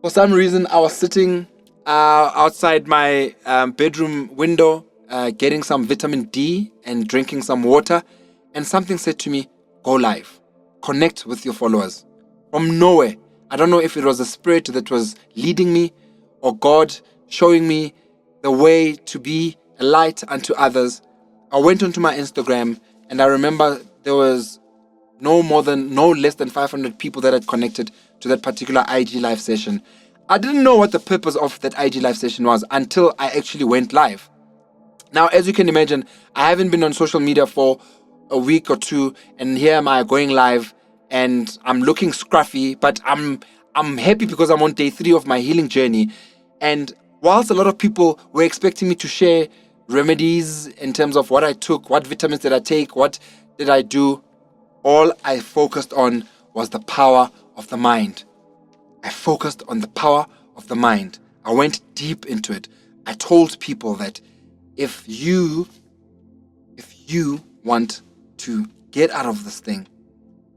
For some reason, I was sitting outside my bedroom window, getting some vitamin D and drinking some water, and something said to me, go live, connect with your followers. From nowhere, I don't know if it was a spirit that was leading me or God showing me the way to be a light unto others. I went onto my Instagram, and I remember there was no less than 500 people that had connected to that particular IG live session. I didn't know what the purpose of that IG live session was until I actually went live. Now, as you can imagine, I haven't been on social media for a week or two, and here am I going live, and I'm looking scruffy, but I'm happy because I'm on day 3 of my healing journey. And whilst a lot of people were expecting me to share remedies in terms of what I took, what vitamins did I take, what did I do, all I focused on was the power of the mind. I focused on the power of the mind. I went deep into it. I told people that if you want to get out of this thing,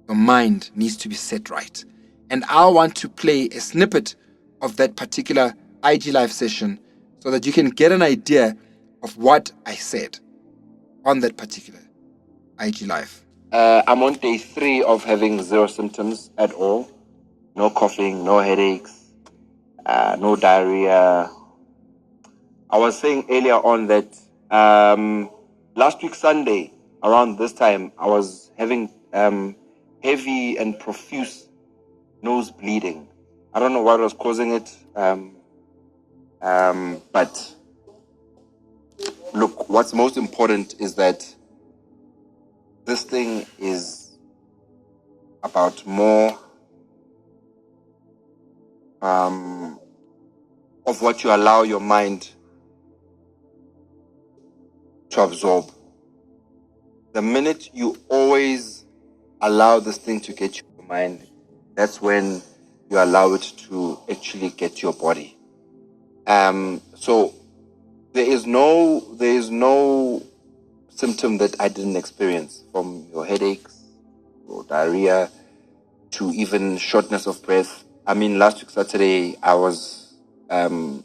your mind needs to be set right. And I want to play a snippet of that particular IG live session so that you can get an idea of what I said on that particular IG live. I'm on day 3 of having 0 symptoms at all. No coughing, no headaches, no diarrhea. I was saying earlier on that last week Sunday, around this time, I was having heavy and profuse nose bleeding. I don't know what was causing it, but look, what's most important is that this thing is about more of what you allow your mind to absorb. The minute you always allow this thing to get your mind, that's when you allow it to actually get your body. So there is no symptom that I didn't experience, from your headaches, your diarrhea, to even shortness of breath. I mean, last week Saturday, I was running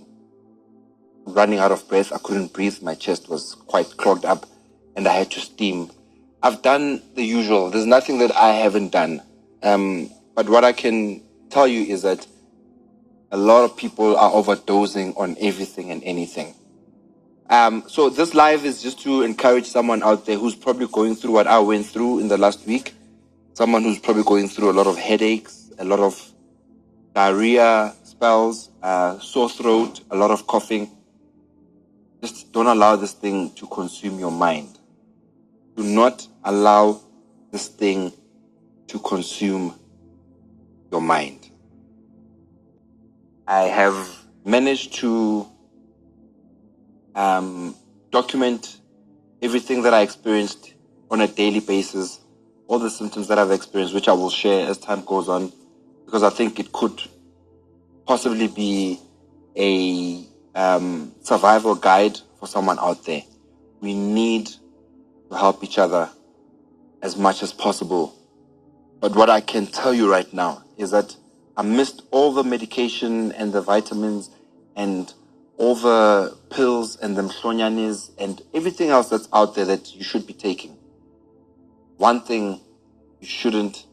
out of breath. I couldn't breathe. My chest was quite clogged up, and I had to steam. I've done the usual. There's nothing that I haven't done. But what I can tell you is that a lot of people are overdosing on everything and anything. So this live is just to encourage someone out there who's probably going through what I went through in the last week. Someone who's probably going through a lot of headaches, a lot of diarrhea spells, sore throat, a lot of coughing. Just don't allow this thing to consume your mind. Do not allow this thing to consume your mind. I have managed to document everything that I experienced on a daily basis, all the symptoms that I've experienced, which I will share as time goes on, because I think it could possibly be a survival guide for someone out there. We need to help each other as much as possible. But what I can tell you right now is that I missed all the medication and the vitamins and all the pills and the mhlonyanis and everything else that's out there that you should be taking. One thing you shouldn't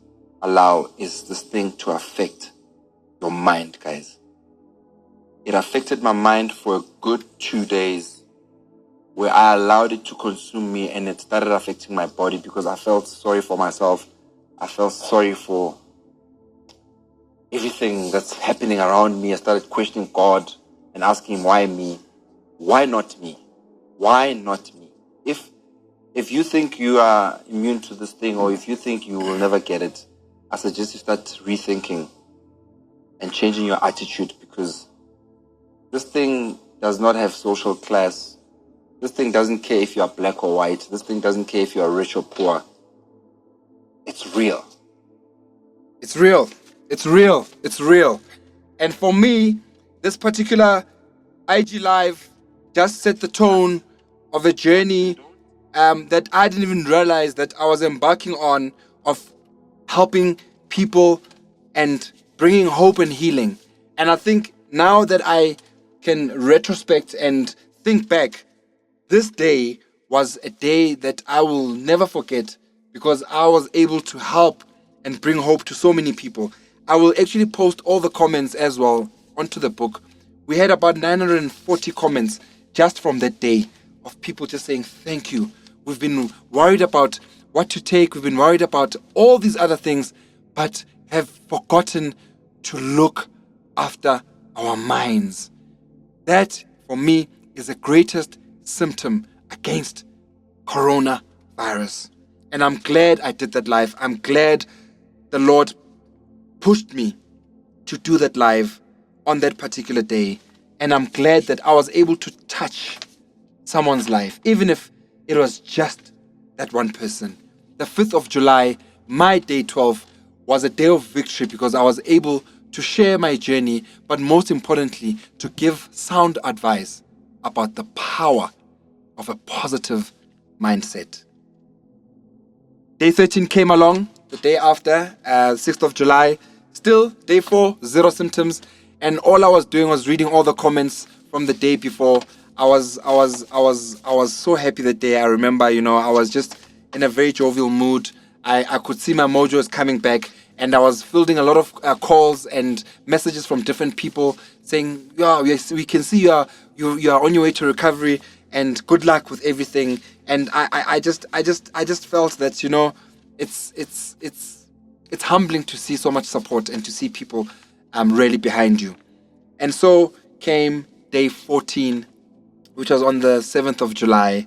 allow is this thing to affect your mind, guys. It affected my mind for a good 2 days, where I allowed it to consume me, and it started affecting my body because I felt sorry for myself. I felt sorry for everything that's happening around me. I started questioning God and asking him, why me? Why not me? Why not me? If you think you are immune to this thing, or if you think you will never get it, I suggest you start rethinking and changing your attitude, because this thing does not have social class. This thing doesn't care if you are black or white. This thing doesn't care if you are rich or poor. It's real. It's real. It's real. It's real. And for me, this particular IG Live just set the tone of a journey that I didn't even realize that I was embarking on, of helping people and bringing hope and healing. And I think now that I can retrospect and think back, this day was a day that I will never forget, because I was able to help and bring hope to so many people. I will actually post all the comments as well onto the book. We had about 940 comments just from that day, of people just saying thank you. We've been worried about what to take. We've been worried about all these other things, but have forgotten to look after our minds. That, for me, is the greatest symptom against coronavirus. And I'm glad I did that live. I'm glad the Lord pushed me to do that live on that particular day. And I'm glad that I was able to touch someone's life, even if it was just that one person. The 5th of July, my day 12, was a day of victory, because I was able to share my journey, but most importantly, to give sound advice about the power of a positive mindset. Day 13 came along the day after, 6th of July. Still, day 4, 0 symptoms. And all I was doing was reading all the comments from the day before. I was so happy that day. I remember, I was just in a very jovial mood. I could see my mojo is coming back, and I was fielding a lot of calls and messages from different people saying, "Yeah, yes, we can see you are on your way to recovery, and good luck with everything." And I just felt that, you know, it's humbling to see so much support and to see people really behind you. And so came day 14, which was on the 7th of July.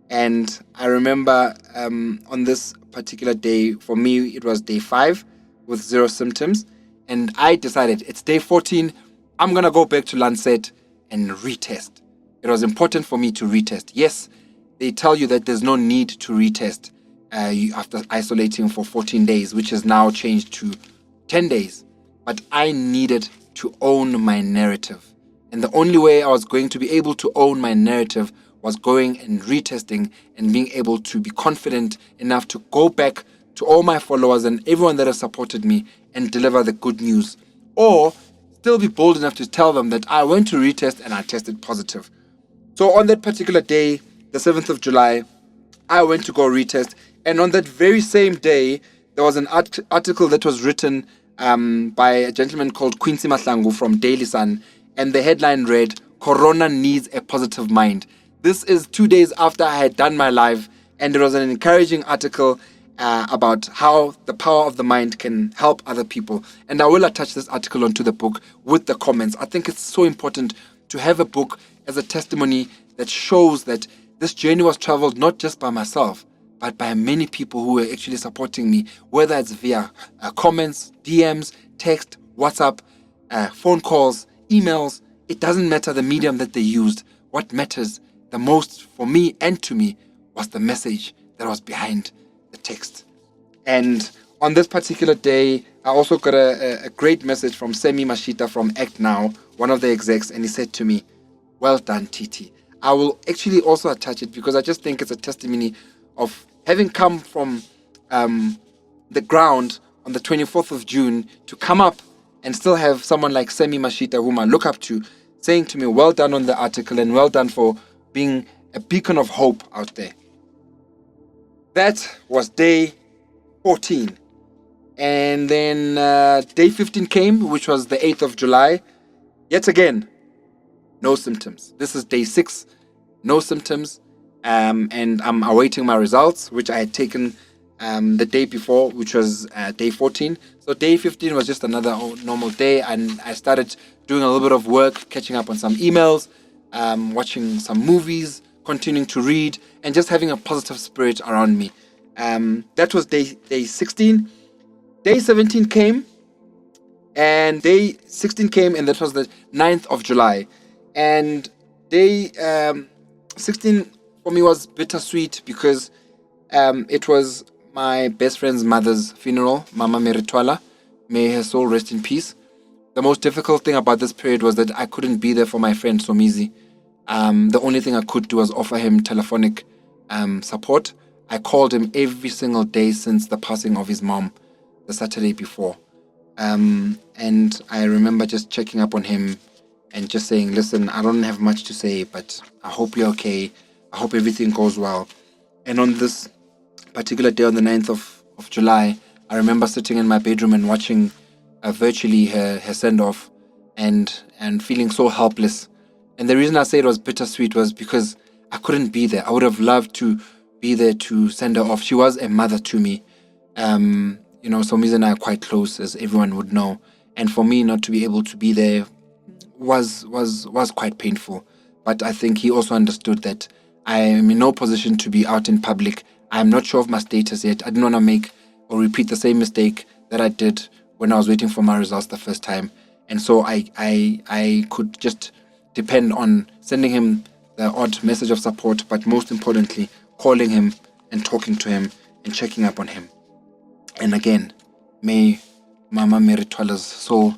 And I remember on this particular day, for me, it was day 5 with 0 symptoms. And I decided it's day 14. I'm going to go back to Lancet and retest. It was important for me to retest. Yes, they tell you that there's no need to retest after isolating for 14 days, which has now changed to 10 days. But I needed to own my narrative. And the only way I was going to be able to own my narrative was going and retesting and being able to be confident enough to go back to all my followers and everyone that has supported me and deliver the good news. Or still be bold enough to tell them that I went to retest and I tested positive. So on that particular day, the 7th of July, I went to go retest. And on that very same day, there was an article that was written by a gentleman called Quincy Mahlangu from Daily Sun. And the headline read, "Corona needs a positive mind." This is 2 days after I had done my live, and it was an encouraging article about how the power of the mind can help other people. And I will attach this article onto the book with the comments. I think it's so important to have a book as a testimony that shows that this journey was traveled not just by myself, but by many people who were actually supporting me, whether it's via comments, DMs, text, WhatsApp, phone calls, emails. It doesn't matter the medium that they used. What matters the most for me and to me was the message that was behind the text. And on this particular day, I also got a great message from Semi Mashita from Act Now, one of the execs, and he said to me, "Well done, TT." I will actually also attach it because I just think it's a testimony of having come from the ground on the 24th of June to come up and still have someone like Semi Mashita, whom I look up to, saying to me, "Well done on the article and well done for being a beacon of hope out there." That was day 14. And then day 15 came, which was the 8th of July. Yet again, no symptoms. This is day 6, no symptoms. And I'm awaiting my results, which I had taken the day before, which was day 14. So day 15 was just another normal day. And I started doing a little bit of work, catching up on some emails, watching some movies, continuing to read, and just having a positive spirit around me. That was day 16. Day 17 came, and day 16 came, and that was the 9th of July. And day 16 for me was bittersweet because it was my best friend's mother's funeral, Mama Meritwala. May her soul rest in peace. The most difficult thing about this period was that I couldn't be there for my friend Somizi. The only thing I could do was offer him telephonic support. I called him every single day since the passing of his mom, the Saturday before. And I remember just checking up on him and just saying, "Listen, I don't have much to say, but I hope you're okay. I hope everything goes well." And on this particular day, on the 9th of July, I remember sitting in my bedroom and watching virtually her send-off and feeling so helpless. And the reason I say it was bittersweet was because I couldn't be there. I would have loved to be there to send her off. She was a mother to me. Somizi and I are quite close, as everyone would know. And for me not to be able to be there was quite painful. But I think he also understood that I am in no position to be out in public. I'm not sure of my status yet. I didn't want to make or repeat the same mistake that I did when I was waiting for my results the first time. And so I could just depend on sending him the odd message of support, but most importantly, calling him and talking to him and checking up on him. And again, may Mama Meritwala's soul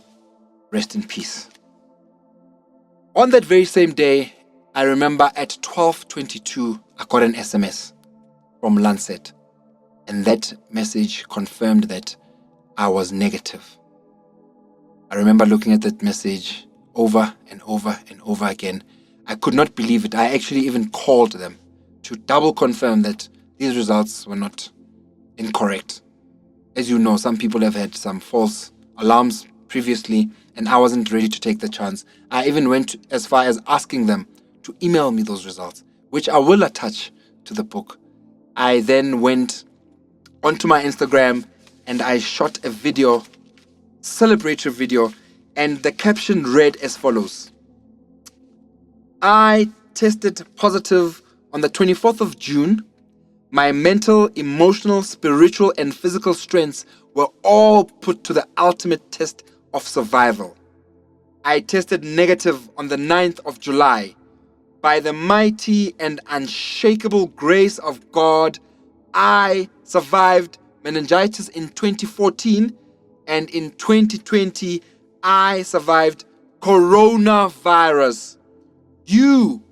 rest in peace. On that very same day, I remember at 12:22, I got an SMS from Lancet. And that message confirmed that I was negative. I remember looking at that message over and over and over again. I could not believe it. I actually even called them to double confirm that these results were not incorrect. as you know, some people have had some false alarms previously, and I wasn't ready to take the chance. I even went as far as asking them to email me those results, which I will attach to the book. I then went onto my Instagram and I shot a video, celebratory video, and the caption read as follows: I tested positive on the 24th of June. My mental, emotional, spiritual, and physical strengths were all put to the ultimate test of survival. I tested negative on the 9th of July. By the mighty and unshakable grace of God, I survived meningitis in 2014, and in 2020, I survived coronavirus. You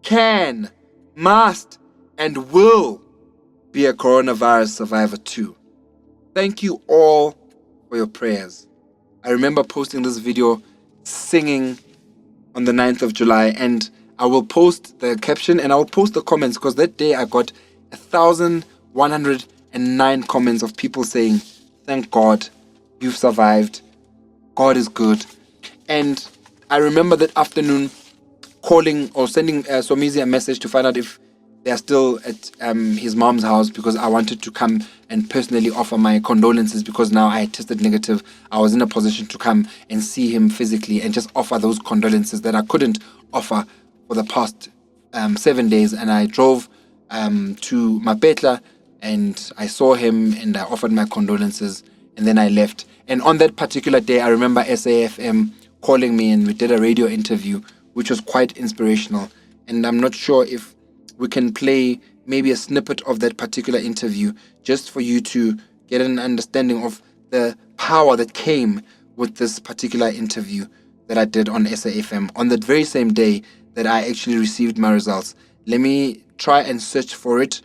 can, must, and will be a coronavirus survivor too. Thank you all for your prayers. I remember posting this video singing on the 9th of July, and I will post the caption and I will post the comments, because that day I got 1,109 comments of people saying, thank God, you've survived. God is good. And I remember that afternoon calling or sending Somizi a message to find out if they're still at his mom's house, because I wanted to come and personally offer my condolences, because now I had tested negative. I was in a position to come and see him physically and just offer those condolences that I couldn't offer for the past 7 days. And I drove to Mapetla and I saw him and I offered my condolences, and then I left. And on that particular day, I remember SAFM calling me and we did a radio interview, which was quite inspirational. And I'm not sure if we can play maybe a snippet of that particular interview, just for you to get an understanding of the power that came with this particular interview that I did on SAFM on the very same day that I actually received my results. Let me try and search for it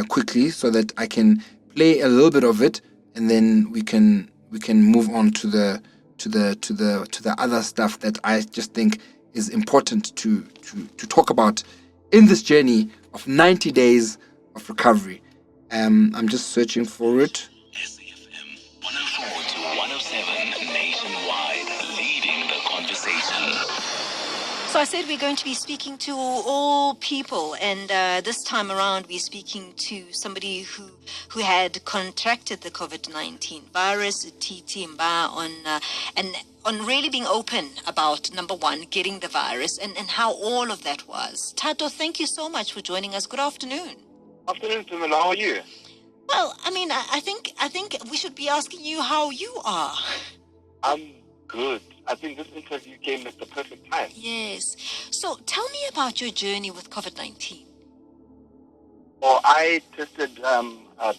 quickly so that I can play a little bit of it, and then we can move on to the other stuff that I just think is important to talk about in this journey of 90 days of recovery. I'm just searching for it. SAFM 104 to 107 nationwide, leading the conversation. So I said we're going to be speaking to all people, and this time around we're speaking to somebody who had contracted the COVID-19 virus, TTMBHA'S, on really being open about, number one, getting the virus and how all of that was. Tato, thank you so much for joining us. Good afternoon. Afternoon, Pamela. How are you? Well, I mean, I think we should be asking you how you are. I'm good. I think this interview came at the perfect time. Yes. So tell me about your journey with COVID-19. Well, I tested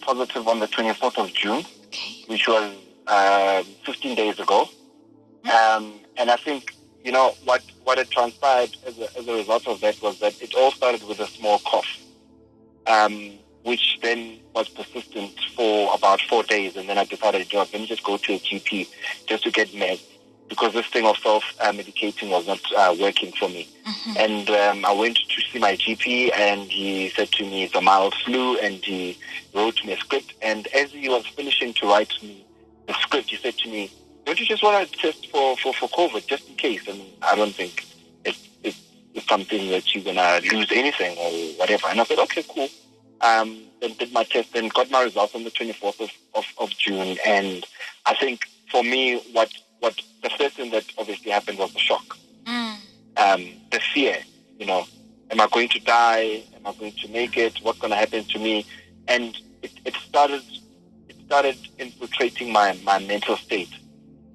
positive on the 24th of June, Okay. which was 15 days ago. And I think, what had transpired as a result of that was that it all started with a small cough, which then was persistent for about 4 days. And then I decided, let me just go to a GP just to get meds, because this thing of self-medicating was not working for me. Mm-hmm. And I went to see my GP, and he said to me it's a mild flu, and he wrote me a script. And as he was finishing to write me the script, he said to me, don't you just want to test for COVID, just in case? And I don't think it's something that you're going to lose anything or whatever. And I said, okay, cool. Then did my test and got my results on the 24th of June. And I think for me, what the first thing that obviously happened was the shock. The fear, am I going to die? Am I going to make it? What's going to happen to me? And it started infiltrating my mental state.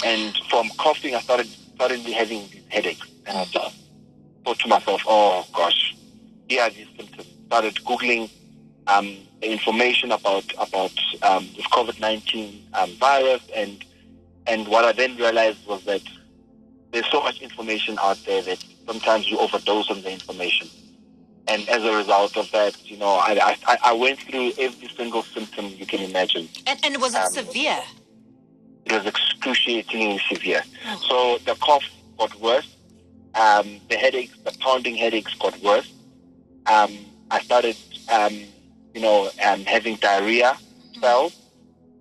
And from coughing, I started suddenly having these headaches. And I just thought to myself, oh gosh, here are these symptoms. Started Googling the information about this COVID-19 virus, and what I then realized was that there's so much information out there that sometimes you overdose on the information. And as a result of that, I went through every single symptom you can imagine. And was it severe? It was excruciatingly severe. So the cough got worse. The headaches, the pounding headaches got worse. I started, having diarrhea spells.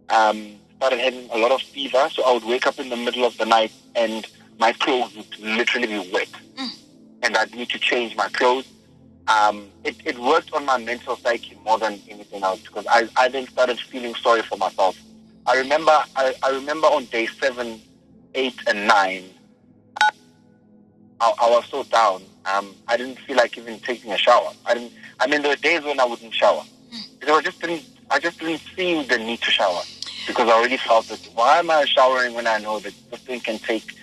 started having a lot of fever. So I would wake up in the middle of the night and my clothes would literally be wet. And I'd need to change my clothes. It worked on my mental psyche more than anything else, because I then started feeling sorry for myself. I remember on day 7, 8, and 9, I was so down. I didn't feel like even taking a shower. There were days when I wouldn't shower because I just didn't feel the need to shower, because I already felt that, why am I showering when I know that this thing can take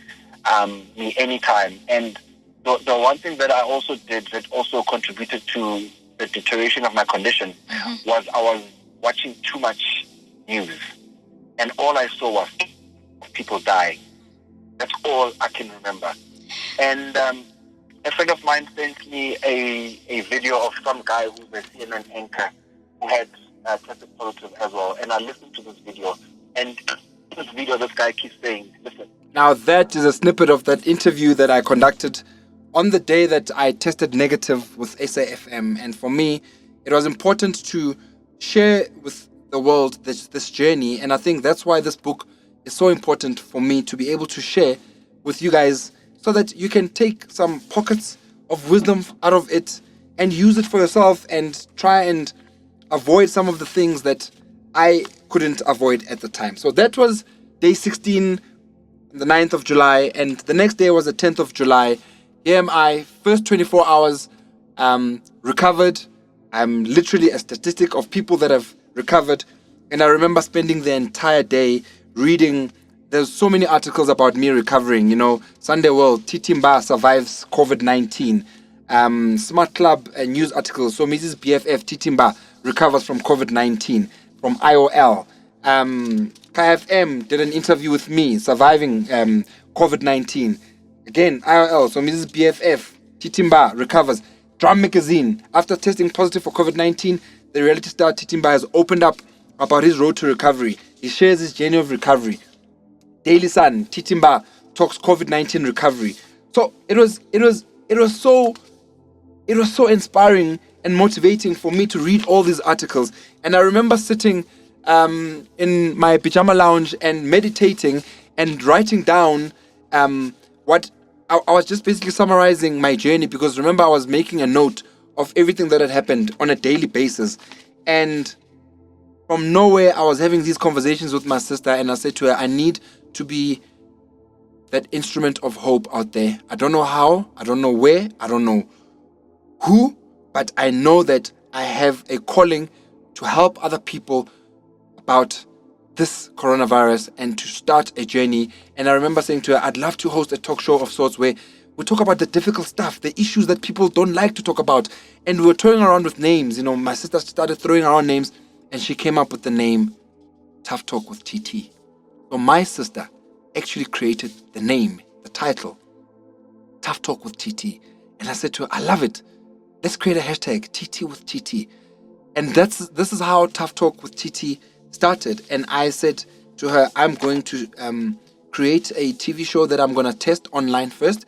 me anytime? And the one thing that I also did that also contributed to the deterioration of my condition was I was watching too much news, and all I saw was people dying. That's all I can remember. And a friend of mine sent me a video of some guy who's a CNN anchor who had tested positive as well. And I listened to this video. And in this video, this guy keeps saying, listen. Now, that is a snippet of that interview that I conducted on the day that I tested negative with SAFM. And for me, it was important to share with the world this journey. And I think that's why this book is so important for me to be able to share with you guys, so that you can take some pockets of wisdom out of it and use it for yourself and try and avoid some of the things that I couldn't avoid at the time. So that was day 16, the 9th of July, and the next day was the 10th of July. Here am I, first 24 hours recovered. I'm literally a statistic of people that have recovered. And I remember spending the entire day reading. There's so many articles about me recovering. Sunday World, TTMBHA'S survives COVID-19. Smart Club news articles. So Mrs. BFF TTMBHA recovers from COVID-19. From IOL. KFM did an interview with me, surviving COVID-19. Again, IOL. So Mrs. BFF TTMBHA recovers. Drum Magazine, after testing positive for COVID-19, the reality star TTMBHA has opened up about his road to recovery. He shares his journey of recovery. Daily Sun, TTMBHA talks COVID-19 recovery. So it was so inspiring and motivating for me to read all these articles. And I remember sitting in my pajama lounge and meditating and writing down what I was just basically summarizing my journey, because remember, I was making a note of everything that had happened on a daily basis. And from nowhere, I was having these conversations with my sister, and I said to her, I need to be that instrument of hope out there. I don't know how, I don't know where, I don't know who, but I know that I have a calling to help other people about this coronavirus and to start a journey. And I remember saying to her, I'd love to host a talk show of sorts where we talk about the difficult stuff, the issues that people don't like to talk about. And we were toying around with names. My sister started throwing around names, and she came up with the name Tough Talk with TT. So my sister actually created the name, the title, Tough Talk with TT. And I said to her, I love it. Let's create a hashtag, TT with TT. And this is how Tough Talk with TT started. And I said to her, I'm going to create a TV show that I'm going to test online first.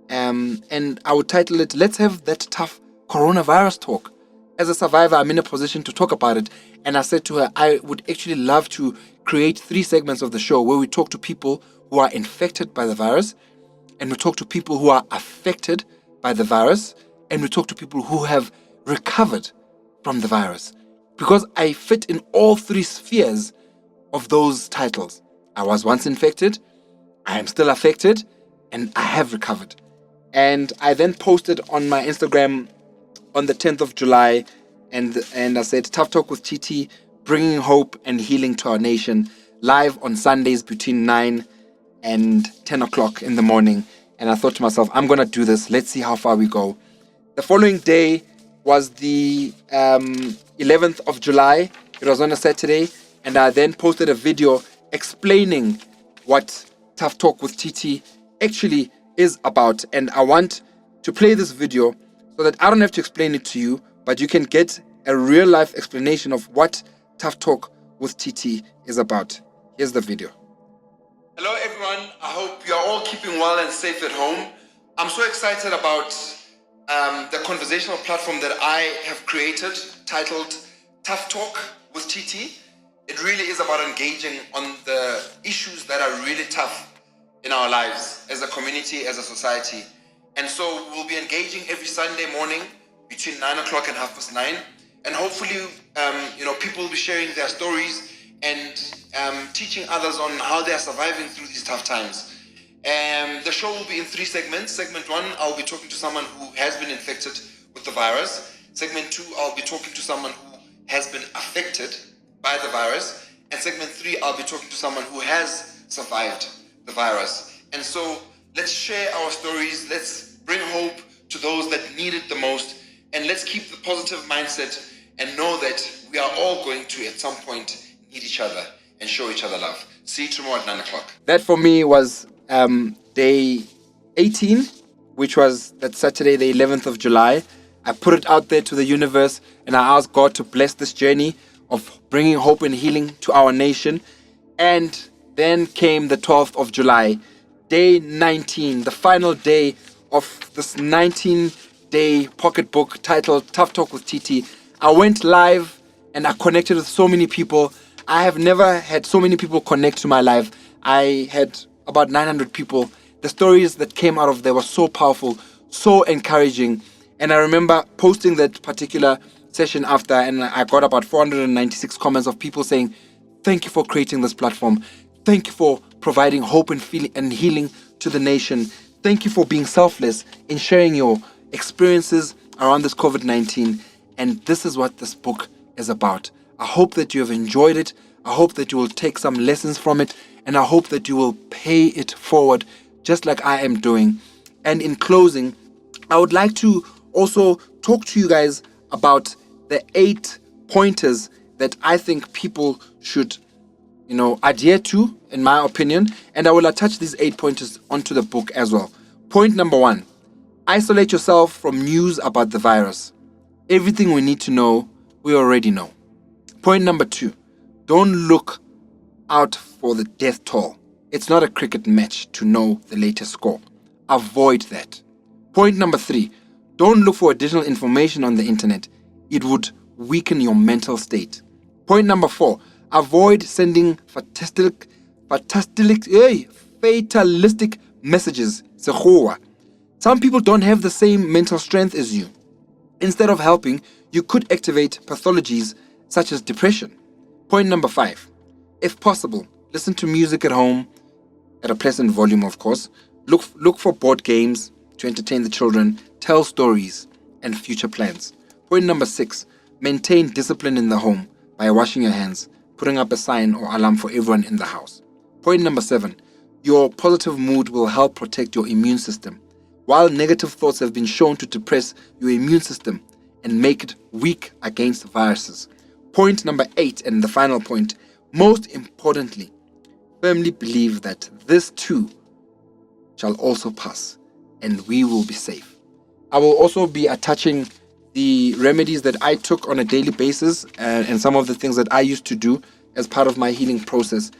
And I would title it, Let's Have That Tough Coronavirus Talk. As a survivor, I'm in a position to talk about it. And I said to her, I would actually love to create 3 segments of the show where we talk to people who are infected by the virus, and we talk to people who are affected by the virus, and we talk to people who have recovered from the virus. Because I fit in all 3 spheres of those titles. I was once infected, I am still affected, and I have recovered. And I then posted on my Instagram on the 10th of July, and I said, Tough Talk with TT, bringing hope and healing to our nation, live on Sundays between 9 and 10 o'clock in the morning. And I thought to myself, I'm going to do this. Let's see how far we go. The following day was the 11th of July. It was on a Saturday. And I then posted a video explaining what Tough Talk with TT actually is about. And I want to play this video so that I don't have to explain it to you, but you can get a real life explanation of what Tough Talk with TT is about. Here's the video. Hello everyone, I hope you're all keeping well and safe at home. I'm so excited about the conversational platform that I have created titled Tough Talk with TT. it really is about engaging on the issues that are really tough in our lives as a community, as a society. And so we'll be engaging every Sunday morning between 9 o'clock and 9:30. And hopefully, people will be sharing their stories and teaching others on how they are surviving through these tough times. The show will be in 3 segments. Segment 1, I'll be talking to someone who has been infected with the virus. Segment 2, I'll be talking to someone who has been affected by the virus. And segment 3, I'll be talking to someone who has survived the virus. And so let's share our stories. Let's bring hope to those that need it the most. And let's keep the positive mindset and know that we are all going to, at some point, need each other and show each other love. See you tomorrow at 9 o'clock. That for me was day 18, which was that Saturday, the 11th of July. I put it out there to the universe and I asked God to bless this journey of bringing hope and healing to our nation. And then came the 12th of July, day 19, the final day of this 19-day pocketbook titled Tough Talk with TT. I went live and I connected with so many people. I have never had so many people connect to my live. I had about 900 people. The stories that came out of there were so powerful, so encouraging. And I remember posting that particular session after, and I got about 496 comments of people saying, thank you for creating this platform. Thank you for providing hope and healing to the nation. Thank you for being selfless in sharing your experiences around this COVID-19. And this is what this book is about. I hope that you have enjoyed it. I hope that you will take some lessons from it. And I hope that you will pay it forward just like I am doing. And in closing, I would like to also talk to you guys about the 8 pointers that I think people should, adhere to, in my opinion. And I will attach these 8 pointers onto the book as well. Point number 1, isolate yourself from news about the virus. Everything we need to know, we already know. Point number 2, don't look out for the death toll. It's not a cricket match to know the latest score. Avoid that. Point number 3, don't look for additional information on the internet. It would weaken your mental state. Point number 4, avoid sending fatalistic messages. Some people don't have the same mental strength as you. Instead of helping, you could activate pathologies such as depression. Point number 5, if possible, listen to music at home at a pleasant volume, of course. Look for board games to entertain the children, tell stories and future plans. Point number 6, maintain discipline in the home by washing your hands, putting up a sign or alarm for everyone in the house. Point number 7, your positive mood will help protect your immune system. While negative thoughts have been shown to depress your immune system and make it weak against viruses. Point number 8, and the final point, most importantly, firmly believe that this too shall also pass and we will be safe. I will also be attaching the remedies that I took on a daily basis and some of the things that I used to do as part of my healing process.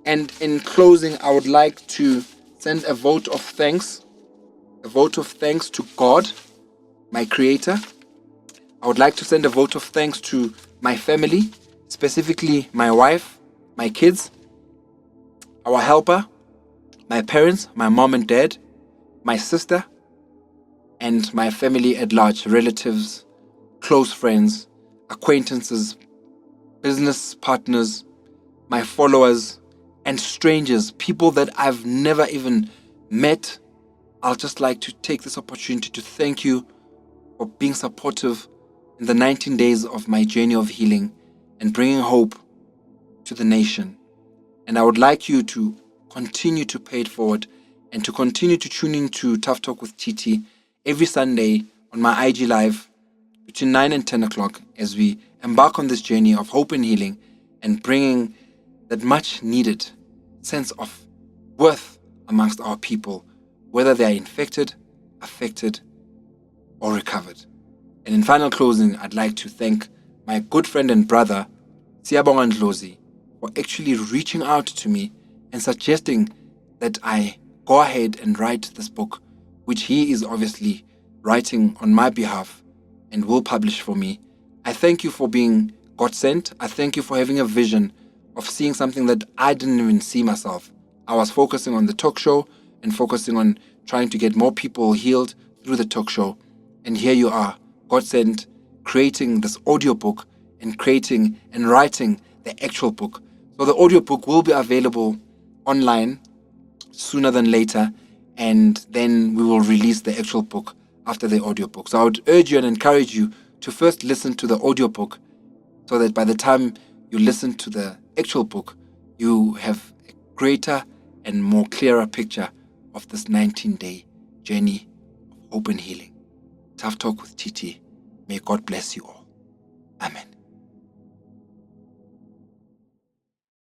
And in closing, I would like to send a vote of thanks to God, my creator. I would like to send a vote of thanks to my family, specifically my wife, my kids, our helper, my parents, my mom and dad, my sister, and my family at large, relatives, close friends, acquaintances, business partners, my followers, and strangers, people that I've never even met. I'll just like to take this opportunity to thank you for being supportive in the 19 days of my journey of healing and bringing hope to the nation. And I would like you to continue to pay it forward and to continue to tune in to Tough Talk with TT every Sunday on my IG Live between 9 and 10 o'clock as we embark on this journey of hope and healing and bringing that much needed sense of worth amongst our people, whether they are infected, affected, or recovered. And in final closing, I'd like to thank my good friend and brother, Siyabonga Ndlozi, for actually reaching out to me and suggesting that I go ahead and write this book, which he is obviously writing on my behalf and will publish for me. I thank you for being God sent. I thank you for having a vision of seeing something that I didn't even see myself. I was focusing on the talk show and focusing on trying to get more people healed through the talk show. And here you are, God sent, creating this audiobook and creating and writing the actual book. So the audiobook will be available online sooner than later, and then we will release the actual book after the audiobook. So I would urge you and encourage you to first listen to the audiobook so that by the time you listen to the actual book, you have a greater and more clearer picture of this 19-day journey of hope and healing. Tough Talk with TT. May God bless you all. Amen.